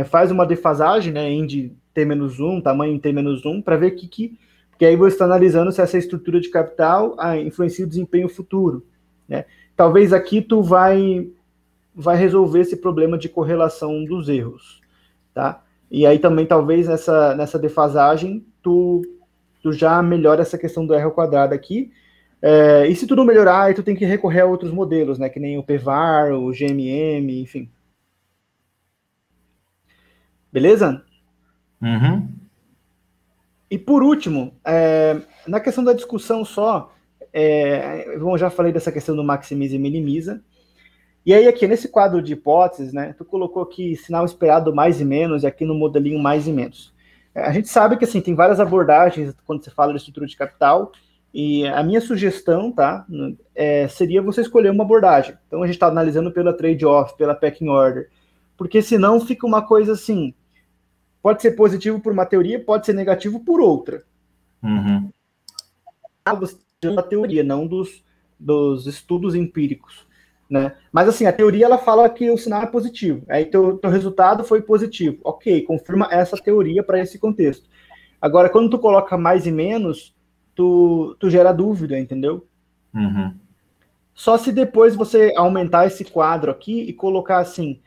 faz uma defasagem, né, em de T-1, tamanho em T-1, para ver porque aí você está analisando se essa estrutura de capital influencia o desempenho futuro, né? Talvez aqui tu vai resolver esse problema de correlação dos erros, tá? E aí também, talvez, nessa defasagem, tu já melhora essa questão do R ao quadrado aqui, E se tu não melhorar, aí tu tem que recorrer a outros modelos, né? Que nem o PVAR, o GMM, enfim. Beleza?
Uhum.
E por último, na questão da discussão só, eu já falei dessa questão do maximiza e minimiza. E aí aqui, nesse quadro de hipóteses, né, tu colocou aqui sinal esperado mais e menos, e aqui no modelinho mais e menos. A gente sabe que, assim, tem várias abordagens quando você fala de estrutura de capital, e a minha sugestão, tá, seria você escolher uma abordagem. Então, a gente está analisando pela trade-off, pela pecking order, porque senão fica uma coisa assim, pode ser positivo por uma teoria, pode ser negativo por outra.
Uhum.
Você da teoria, não dos estudos empíricos, né? Mas assim, a teoria ela fala que o sinal é positivo, aí teu resultado foi positivo, ok, confirma essa teoria para esse contexto. Agora, quando tu coloca mais e menos, tu gera dúvida, entendeu?
Uhum.
Só se depois você aumentar esse quadro aqui e colocar assim,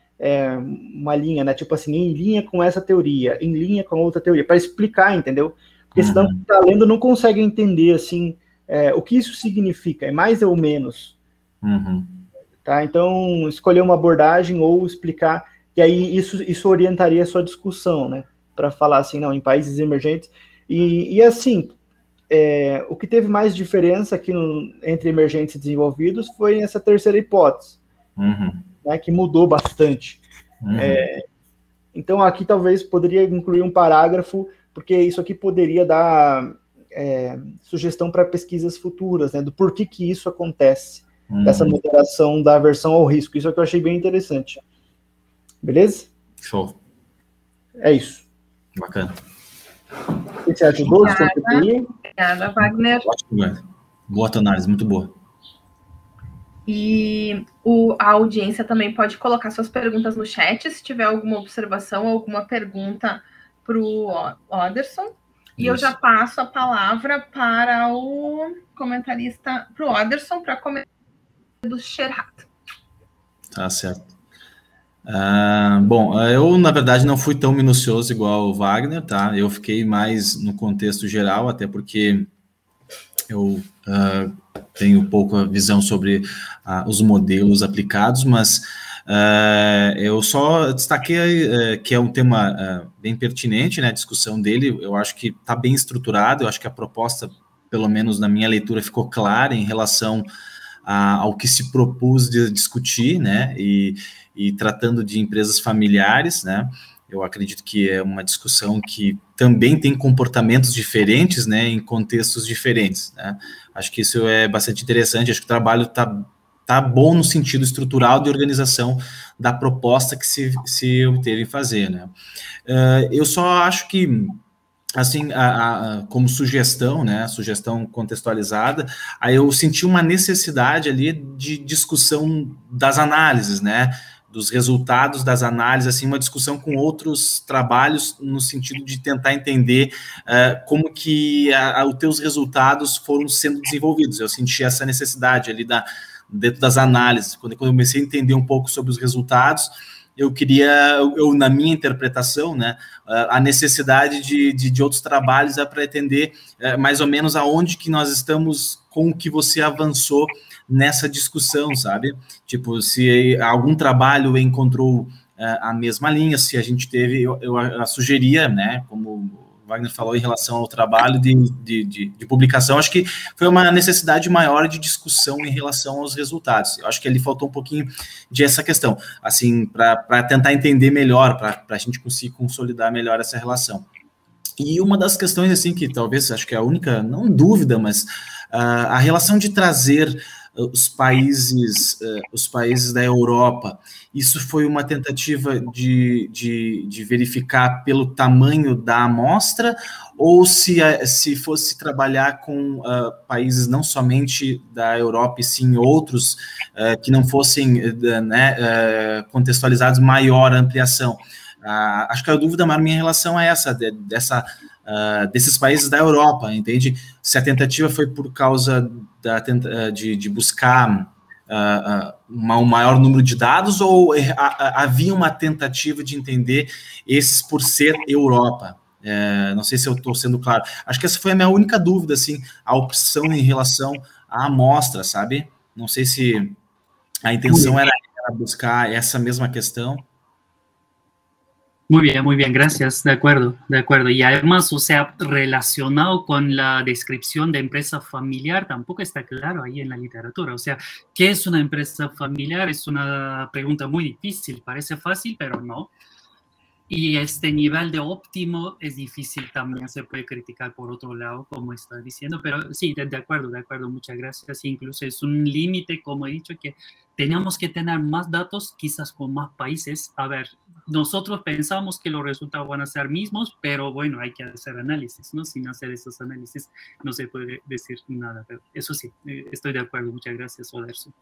uma linha, né? Tipo assim, em linha com essa teoria, em linha com outra teoria, para explicar, entendeu? Porque senão quem tá lendo não consegue entender assim o que isso significa, é mais ou menos.
Uhum.
Tá? Então, escolher uma abordagem ou explicar, que aí isso orientaria a sua discussão, né? Para falar assim, não, em países emergentes. E assim, o que teve mais diferença aqui entre emergentes e desenvolvidos foi essa terceira hipótese, né, que mudou bastante. Então, aqui talvez poderia incluir um parágrafo, porque isso aqui poderia dar sugestão para pesquisas futuras, né, do porquê que isso acontece, dessa moderação da aversão ao risco. Isso é que eu achei bem interessante. Beleza?
Show.
É isso.
Bacana.
O que você ajudou?
Obrigada, Wagner.
Ótimo, boa tua análise, muito boa.
E a audiência também pode colocar suas perguntas no chat, se tiver alguma observação ou alguma pergunta para o Oderson. E eu já passo a palavra para o comentarista, para o Oderson, para comentar do Sherhat.
Tá certo. Bom, eu, na verdade, não fui tão minucioso igual o Wagner, tá? Eu fiquei mais no contexto geral, até porque eu tenho pouca visão sobre os modelos aplicados, mas eu só destaquei que é um tema bem pertinente, né? A discussão dele, eu acho que está bem estruturado, eu acho que a proposta, pelo menos na minha leitura, ficou clara em relação ao que se propôs de discutir, né? E tratando de empresas familiares, né? Eu acredito que é uma discussão que também tem comportamentos diferentes, né, em contextos diferentes, né? Acho que isso é bastante interessante, acho que o trabalho tá bom no sentido estrutural de organização da proposta que se obteve em fazer, né? Eu só acho que, assim, como sugestão, né, sugestão contextualizada, aí eu senti uma necessidade ali de discussão das análises, né, dos resultados das análises, assim, uma discussão com outros trabalhos no sentido de tentar entender como que os teus resultados foram sendo desenvolvidos. Eu senti essa necessidade ali dentro das análises. Quando eu comecei a entender um pouco sobre os resultados, eu na minha interpretação, né, a necessidade de outros trabalhos para entender mais ou menos aonde que nós estamos com o que você avançou nessa discussão, sabe? Tipo, se algum trabalho encontrou a mesma linha, se a gente teve, eu sugeria, né, como o Wagner falou em relação ao trabalho de publicação, acho que foi uma necessidade maior de discussão em relação aos resultados. Eu acho que ali faltou um pouquinho de essa questão, assim, para tentar entender melhor, para a gente conseguir consolidar melhor essa relação. E uma das questões, assim, que talvez, acho que é a única, não dúvida, mas a relação de trazer os países da Europa, isso foi uma tentativa de verificar pelo tamanho da amostra, ou se fosse trabalhar com países não somente da Europa, e sim outros que não fossem contextualizados, maior ampliação. Acho que a dúvida maior minha em relação a desses países da Europa, entende? Se a tentativa foi por causa de buscar um maior número de dados, ou havia uma tentativa de entender esses por ser Europa? Não sei se eu estou sendo claro. Acho que essa foi a minha única dúvida, assim, a opção em relação a amostra, sabe? Não sei se a intenção era buscar essa mesma questão.
Muy bien, gracias, de acuerdo. Y además, o sea, relacionado con la descripción de empresa familiar, tampoco está claro ahí en la literatura. O sea, ¿qué es una empresa familiar? Es una pregunta muy difícil, parece fácil, pero no. Y este nivel de óptimo es difícil también, se puede criticar por otro lado, como está diciendo, pero sí, de acuerdo, muchas gracias. Incluso es un límite, como he dicho, que tenemos que tener más datos, quizás con más países. A ver, nosotros pensamos que los resultados van a ser mismos, pero bueno, hay que hacer análisis, ¿no? Sin hacer esos análisis no se puede decir nada, pero eso sí, estoy de acuerdo. Muchas gracias, Oderson.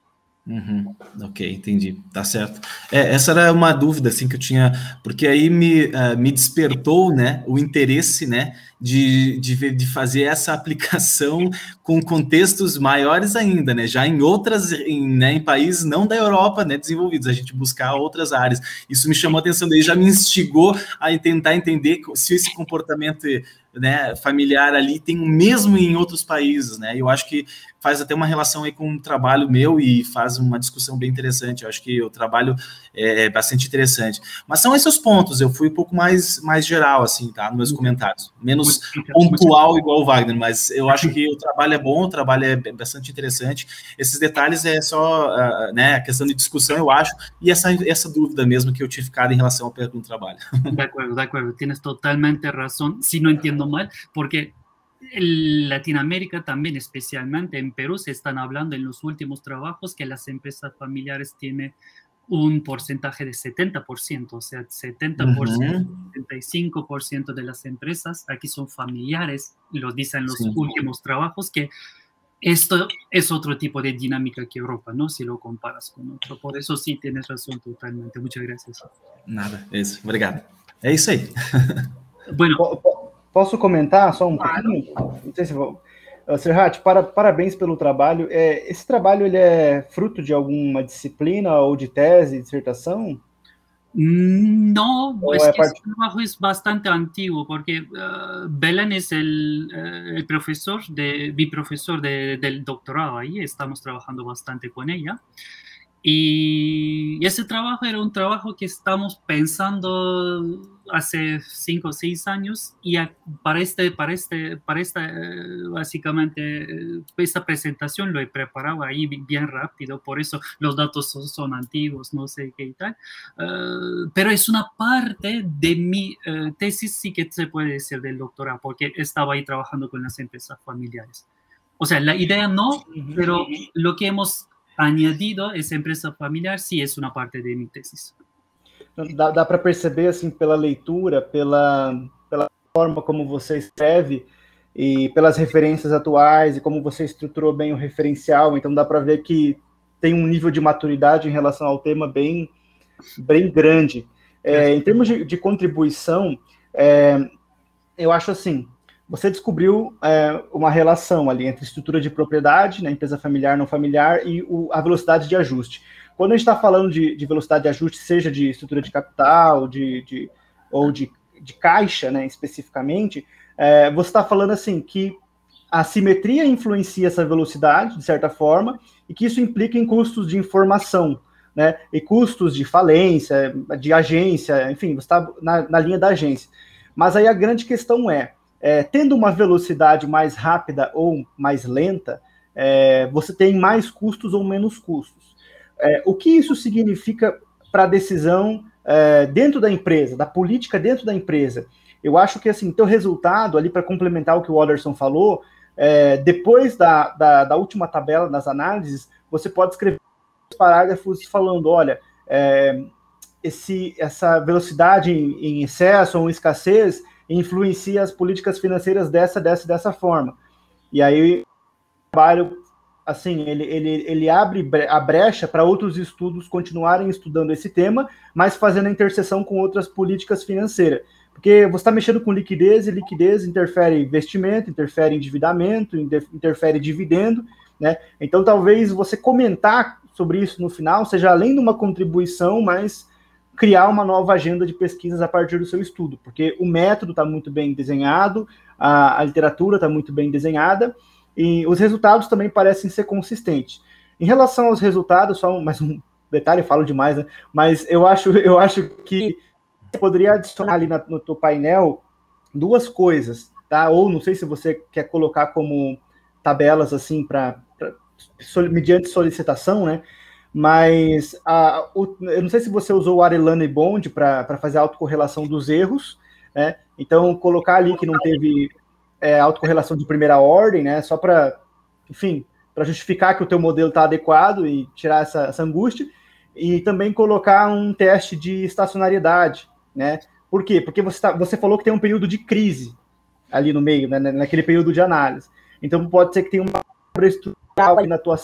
Ok, entendi, tá certo. Essa era uma dúvida assim que eu tinha, porque aí me despertou, né, o interesse, né, de fazer essa aplicação com contextos maiores ainda, né, já em outras, em países não da Europa, né, desenvolvidos, a gente buscar outras áreas. Isso me chamou a atenção, daí já me instigou a tentar entender se esse comportamento, né, familiar ali tem o mesmo em outros países, né? Eu acho que faz até uma relação aí com o trabalho meu e faz uma discussão bem interessante. Eu acho que o trabalho é bastante interessante. Mas são esses pontos, eu fui um pouco mais geral, assim, tá? Nos meus comentários. Menos pontual igual o Wagner, mas eu acho que o trabalho é bom, o trabalho é bastante interessante. Esses detalhes é só, né, a questão de discussão, eu acho, e essa dúvida mesmo que eu tinha ficado em relação ao pergunta do trabalho.
De acuerdo, tienes totalmente razón. Si no entiendo mal, porque en Latinoamérica también, especialmente en Perú, se están hablando en los últimos trabajos que las empresas familiares tienen un porcentaje de 70%, o sea, 70%, 75% de las empresas aquí son familiares, lo dicen los últimos trabajos, que esto es otro tipo de dinámica que Europa, ¿no? Si lo comparas con otro. Por eso sí, tienes razón totalmente. Muchas gracias.
Nada, é isso. Obrigado. É isso aí.
Bueno, posso comentar só um pouquinho? Não sei se vou... Serhat, parabéns pelo trabalho. Esse trabalho ele é fruto de alguma disciplina ou de tese, dissertação?
No, pues este trabajo es bastante antiguo porque Belén es el profesor, mi profesor del doctorado ahí, estamos trabajando bastante con ella. Y ese trabajo era un trabajo que estamos pensando hace 5 o 6 años y para esta básicamente, esta presentación lo he preparado ahí bien rápido, por eso los datos son antiguos, no sé qué y tal. Pero es una parte de mi tesis, sí que se puede decir, del doctorado, porque estaba ahí trabajando con las empresas familiares. O sea, la idea no, pero lo que hemos añadido essa empresa familiar, sim, é uma parte de minha tesis.
Dá para perceber, assim, pela leitura, pela forma como você escreve e pelas referências atuais e como você estruturou bem o referencial, então dá para ver que tem um nível de maturidade em relação ao tema bem grande. Em termos de contribuição, eu acho assim, você descobriu uma relação ali entre estrutura de propriedade, na empresa familiar, não familiar, e a velocidade de ajuste. Quando a gente está falando de velocidade de ajuste, seja de estrutura de capital, ou de caixa, né, especificamente, você está falando assim que a simetria influencia essa velocidade, de certa forma, e que isso implica em custos de informação, né, e custos de falência, de agência, enfim, você está na linha da agência. Mas aí a grande questão tendo uma velocidade mais rápida ou mais lenta, você tem mais custos ou menos custos. O que isso significa para a decisão dentro da empresa, da política dentro da empresa? Eu acho que, assim, teu resultado, ali para complementar o que o Oderson falou, depois da última tabela das análises, você pode escrever parágrafos falando, olha, essa velocidade em excesso ou em escassez influencia as políticas financeiras dessa forma. E aí, o trabalho, assim, ele abre a brecha para outros estudos continuarem estudando esse tema, mas fazendo a interseção com outras políticas financeiras. Porque você está mexendo com liquidez, e liquidez interfere investimento, interfere endividamento, interfere dividendo, né? Então, talvez você comentar sobre isso no final seja além de uma contribuição, mas criar uma nova agenda de pesquisas a partir do seu estudo, porque o método está muito bem desenhado, a literatura está muito bem desenhada, e os resultados também parecem ser consistentes. Em relação aos resultados, só mais um detalhe, eu falo demais, né? Mas eu acho que você poderia adicionar ali no teu painel 2 coisas, tá? Ou não sei se você quer colocar como tabelas assim mediante solicitação, né? Mas eu não sei se você usou o Arellano e Bond para fazer a autocorrelação dos erros, né? Então, colocar ali que não teve autocorrelação de primeira ordem, né? Só para, enfim, para justificar que o teu modelo está adequado e tirar essa angústia. E também colocar um teste de estacionariedade, né? Por quê? Porque você falou que tem um período de crise ali no meio, né? Naquele período de análise. Então, pode ser que tenha uma estrutural ali na tua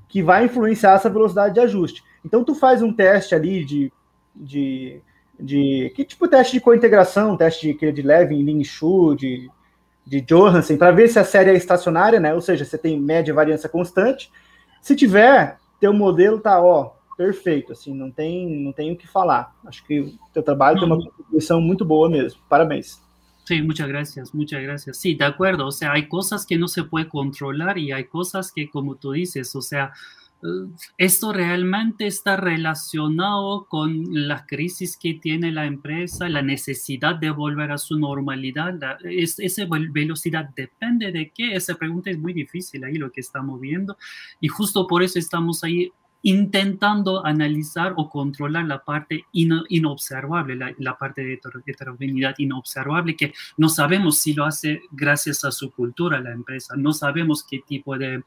que vai influenciar essa velocidade de ajuste. Então, tu faz um teste ali que tipo teste de cointegração, teste de Levin, Lin Shu, de Johansen, para ver se a série é estacionária, né? Ou seja, você tem média variância constante. Se tiver, teu modelo tá, perfeito, assim, não tem o que falar. Acho que o teu trabalho tem uma contribuição muito boa mesmo. Parabéns.
Sí, muchas gracias, muchas gracias. Sí, de acuerdo, o sea, hay cosas que no se puede controlar y hay cosas que, como tú dices, o sea, esto realmente está relacionado con la crisis que tiene la empresa, la necesidad de volver a su normalidad. Esa velocidad depende de qué. Esa pregunta es muy difícil ahí lo que estamos viendo y justo por eso estamos ahí intentando analizar o controlar la parte inobservable, la parte de heterogeneidad inobservable, que no sabemos si lo hace gracias a su cultura la empresa, no sabemos qué tipo de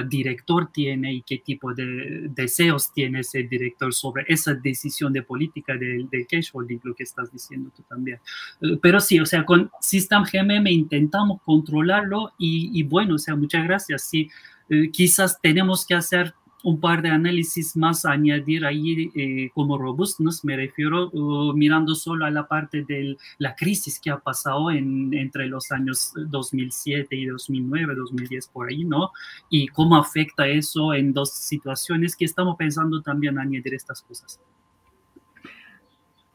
director tiene y qué tipo de deseos tiene ese director sobre esa decisión de política del cash holding, lo que estás diciendo tú también. Pero sí, o sea, con System GMM intentamos controlarlo y bueno, o sea, muchas gracias. Sí, quizás tenemos que hacer un par de análisis más a añadir ahí como robustness, me refiero mirando solo a la parte de la crisis que ha pasado entre los años 2007 y 2009, 2010 por ahí, ¿no? Y cómo afecta eso en 2 situaciones que estamos pensando también añadir estas cosas.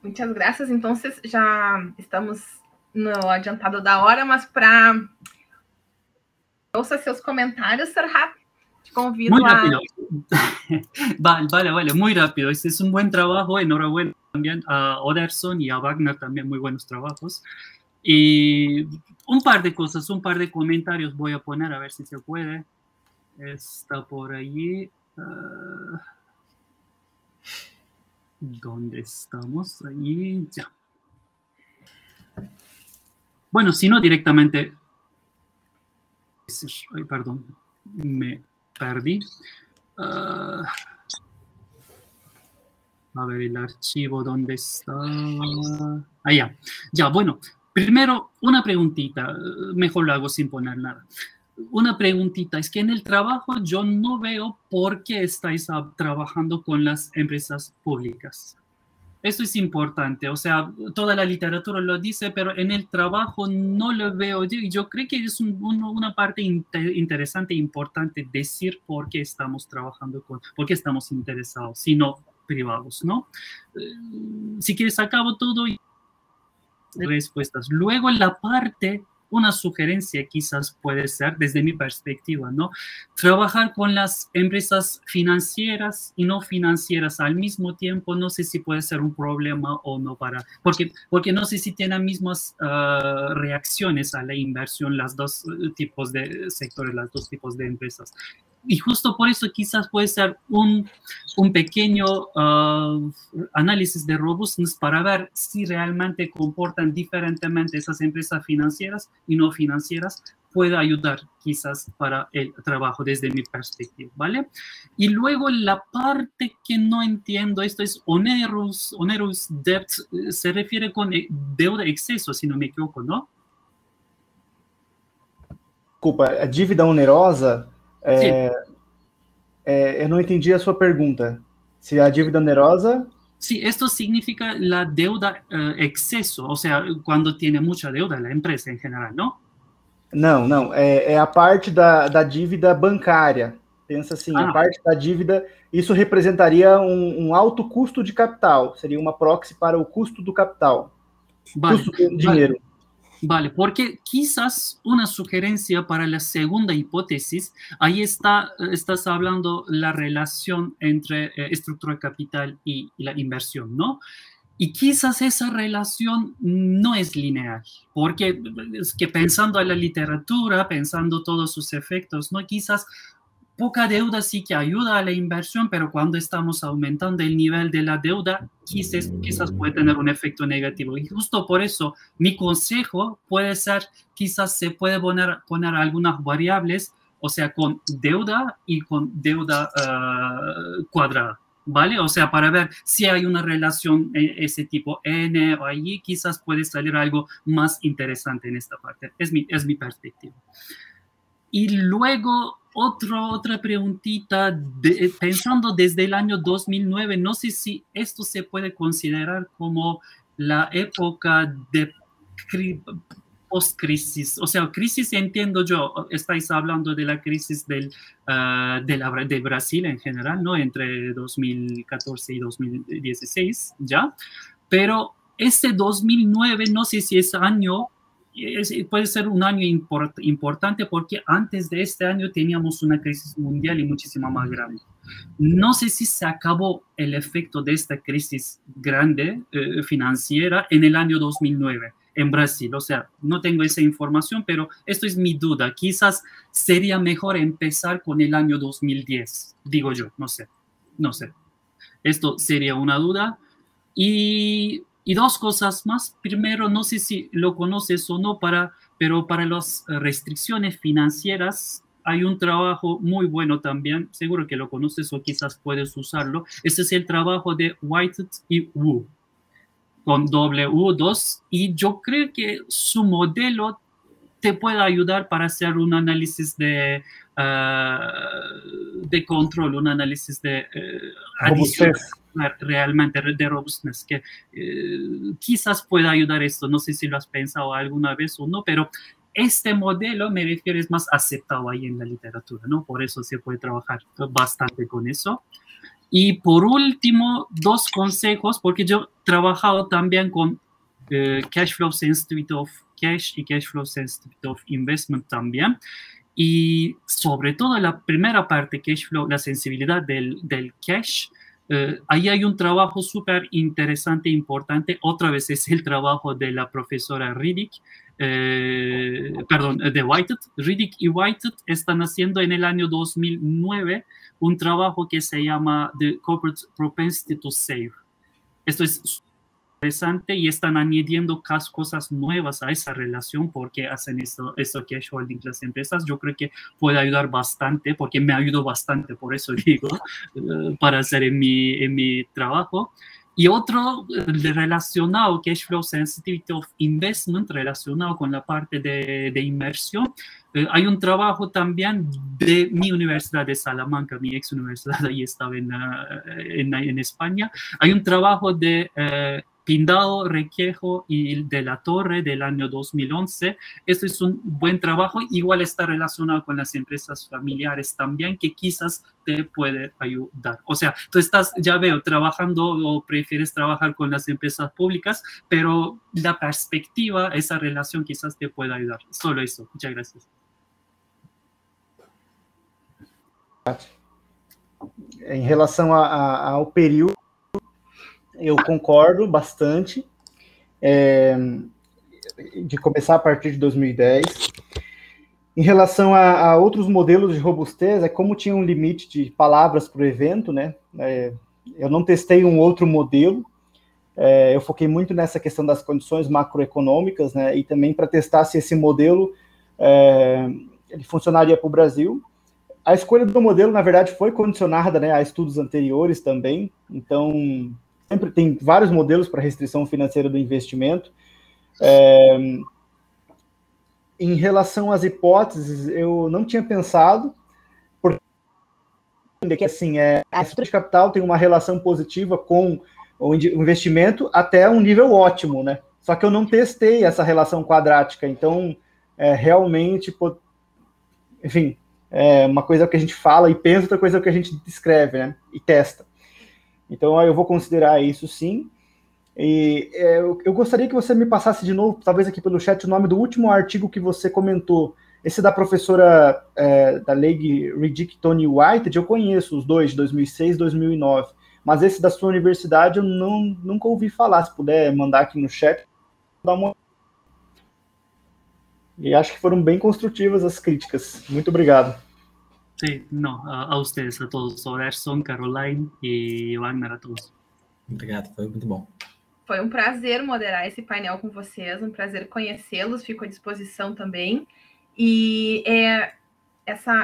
Muchas gracias. Entonces, já estamos no adiantado da hora, mas para ouça seus comentários, Serhat. Te convido
muy rápido. Vale, muy rápido. Este es un buen trabajo. Enhorabuena también a Oderson y a Wagner, también muy buenos trabajos. Y un par de cosas, un par de comentarios voy a poner, a ver si se puede. Está por allí. ¿Dónde estamos? Ahí, ya. Bueno, si no directamente... Ay, perdón, me perdí. A ver, el archivo, ¿dónde está? Allá. Ya, bueno. Primero, una preguntita. Mejor lo hago sin poner nada. Una preguntita. Es que en el trabajo yo no veo por qué estáis trabajando con las empresas públicas. Esto es importante, o sea, toda la literatura lo dice, pero en el trabajo no lo veo. Yo creo que es una parte interesante e importante decir por qué estamos trabajando por qué estamos interesados, sino privados, ¿no? Si quieres, acabo todo y respuestas. Luego la parte... Una sugerencia quizás puede ser, desde mi perspectiva, ¿no? Trabajar con las empresas financieras y no financieras al mismo tiempo, no sé si puede ser un problema o no porque no sé si tienen mismas reacciones a la inversión las 2 tipos de sectores, las 2 tipos de empresas. Y justo por eso quizás puede ser un pequeño análisis de robustness para ver si realmente comportan diferentemente esas empresas financieras y no financieras, puede ayudar quizás para el trabajo desde mi perspectiva, ¿vale? Y luego la parte que no entiendo, esto es onerous debt, se refiere con deuda exceso, si no me equivoco, ¿no?
Desculpa, a dívida onerosa... eu não entendi a sua pergunta. Se a dívida onerosa...
Sí, esto significa la deuda exceso, o sea, cuando tiene mucha deuda la empresa en general, ¿no?
Não, é a parte da dívida bancária. Pensa assim, a parte da dívida, isso representaria um alto custo de capital, seria uma proxy para o custo do capital, custo do dinheiro.
Vale, porque quizás una sugerencia para la segunda hipótesis, ahí estás hablando la relación entre estructura de capital y la inversión, ¿no? Y quizás esa relación no es lineal, porque es que pensando en la literatura, pensando todos sus efectos, ¿no? Quizás poca deuda sí que ayuda a la inversión, pero cuando estamos aumentando el nivel de la deuda, quizás puede tener un efecto negativo. Y justo por eso, mi consejo puede ser, quizás se puede poner algunas variables, o sea, con deuda y con deuda cuadrada, ¿vale? O sea, para ver si hay una relación ese tipo N o allí, quizás puede salir algo más interesante en esta parte. Es mi perspectiva. Y luego, otra preguntita, pensando desde el año 2009, no sé si esto se puede considerar como la época de post-crisis. O sea, crisis entiendo yo, estáis hablando de la crisis de Brasil en general, ¿no? Entre 2014 y 2016, ¿ya? Pero este 2009, no sé si es año... puede ser un año importante porque antes de este año teníamos una crisis mundial y muchísima más grande. No sé si se acabó el efecto de esta crisis grande financiera en el año 2009 en Brasil. O sea, no tengo esa información, pero esto es mi duda. Quizás sería mejor empezar con el año 2010, digo yo, no sé. Esto sería una duda. Y dos cosas más. Primero, no sé si lo conoces o no, pero para las restricciones financieras hay un trabajo muy bueno también. Seguro que lo conoces o quizás puedes usarlo. Este es el trabajo de Whitehead y Wu, con W2. Y yo creo que su modelo te puede ayudar para hacer un análisis de control, un análisis de adición. Realmente de robustness, que quizás pueda ayudar esto. No sé si lo has pensado alguna vez o no, pero este modelo, me refiero, es más aceptado ahí en la literatura, ¿no? Por eso se puede trabajar bastante con eso. Y por último, dos consejos, porque yo he trabajado también con Cash Flow Sensitivity of Cash y Cash Flow Sensitivity of Investment también. Y sobre todo la primera parte, Cash Flow, la sensibilidad del cash, ahí hay un trabajo súper interesante e importante. Otra vez es el trabajo de la profesora Riddick, de Whitehead. Riddick y Whitehead están haciendo en el año 2009 un trabajo que se llama The Corporate Propensity to Save. Esto es interesante y están añadiendo cosas nuevas a esa relación porque hacen esto cash holding las empresas. Yo creo que puede ayudar bastante, porque me ayudó bastante, por eso digo, para hacer en mi trabajo. Y otro relacionado, Cash Flow Sensitivity of Investment, relacionado con la parte de inversión. Hay un trabajo también de mi universidad de Salamanca, mi ex universidad, ahí estaba en España. Hay un trabajo de Pindado, Requejo y de la Torre del año 2011. Esto es un buen trabajo, igual está relacionado con las empresas familiares también, que quizás te puede ayudar. O sea, tú estás, ya veo, trabajando o prefieres trabajar con las empresas públicas, pero la perspectiva, esa relación quizás te pueda ayudar. Solo eso. Muchas gracias.
Em relação ao período, eu concordo bastante de começar a partir de 2010. Em relação a outros modelos de robustez, como tinha um limite de palavras para o evento, né? Eu não testei um outro modelo, eu foquei muito nessa questão das condições macroeconômicas, né? E também para testar se esse modelo ele funcionaria para o Brasil. A escolha do modelo, na verdade, foi condicionada, né, a estudos anteriores também. Então, sempre tem vários modelos para restrição financeira do investimento. Em relação às hipóteses, eu não tinha pensado, porque assim, a estrutura de capital tem uma relação positiva com o investimento até um nível ótimo, né? Só que eu não testei essa relação quadrática, então, realmente, enfim, uma coisa é o que a gente fala e pensa, outra coisa é o que a gente descreve, né? E testa. Então, eu vou considerar isso sim. E eu gostaria que você me passasse de novo, talvez aqui pelo chat, o nome do último artigo que você comentou. Esse da professora da Leigh Riddick Tony White, eu conheço os dois, de 2006 e 2009, mas esse da sua universidade eu nunca ouvi falar. Se puder mandar aqui no chat, dar uma... E acho que foram bem construtivas as críticas. Muito obrigado.
Sí, no, a ustedes, a todos, Oderson, Caroline e Wagner, a todos.
Obrigado, foi muito bom.
Foi um prazer moderar esse painel com vocês, um prazer conhecê-los, fico à disposição também. E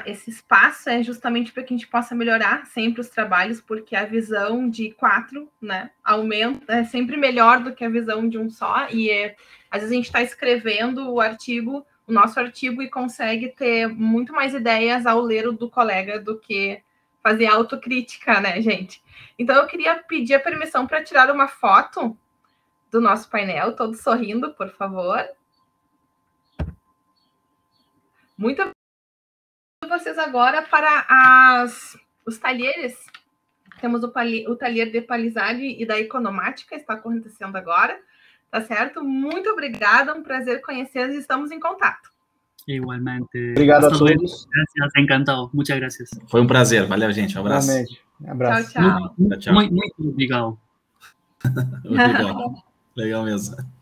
esse espaço é justamente para que a gente possa melhorar sempre os trabalhos, porque a visão de 4, né, aumenta, é sempre melhor do que a visão de um só, e às vezes a gente está escrevendo o nosso artigo, e consegue ter muito mais ideias ao ler o do colega do que fazer autocrítica, né, gente? Então eu queria pedir a permissão para tirar uma foto do nosso painel, todos sorrindo, por favor. Muito vocês agora para os talheres. Temos o talher de palisade e da economática, está acontecendo agora, tá certo? Muito obrigada, um prazer conhecê-los e estamos em contato.
Igualmente.
Obrigado a todos.
Gracias, encantado. Muchas gracias.
Foi um prazer, valeu, gente, um abraço.
Realmente. Um abraço.
Tchau, tchau.
Muito obrigado.
Obrigado. Legal mesmo.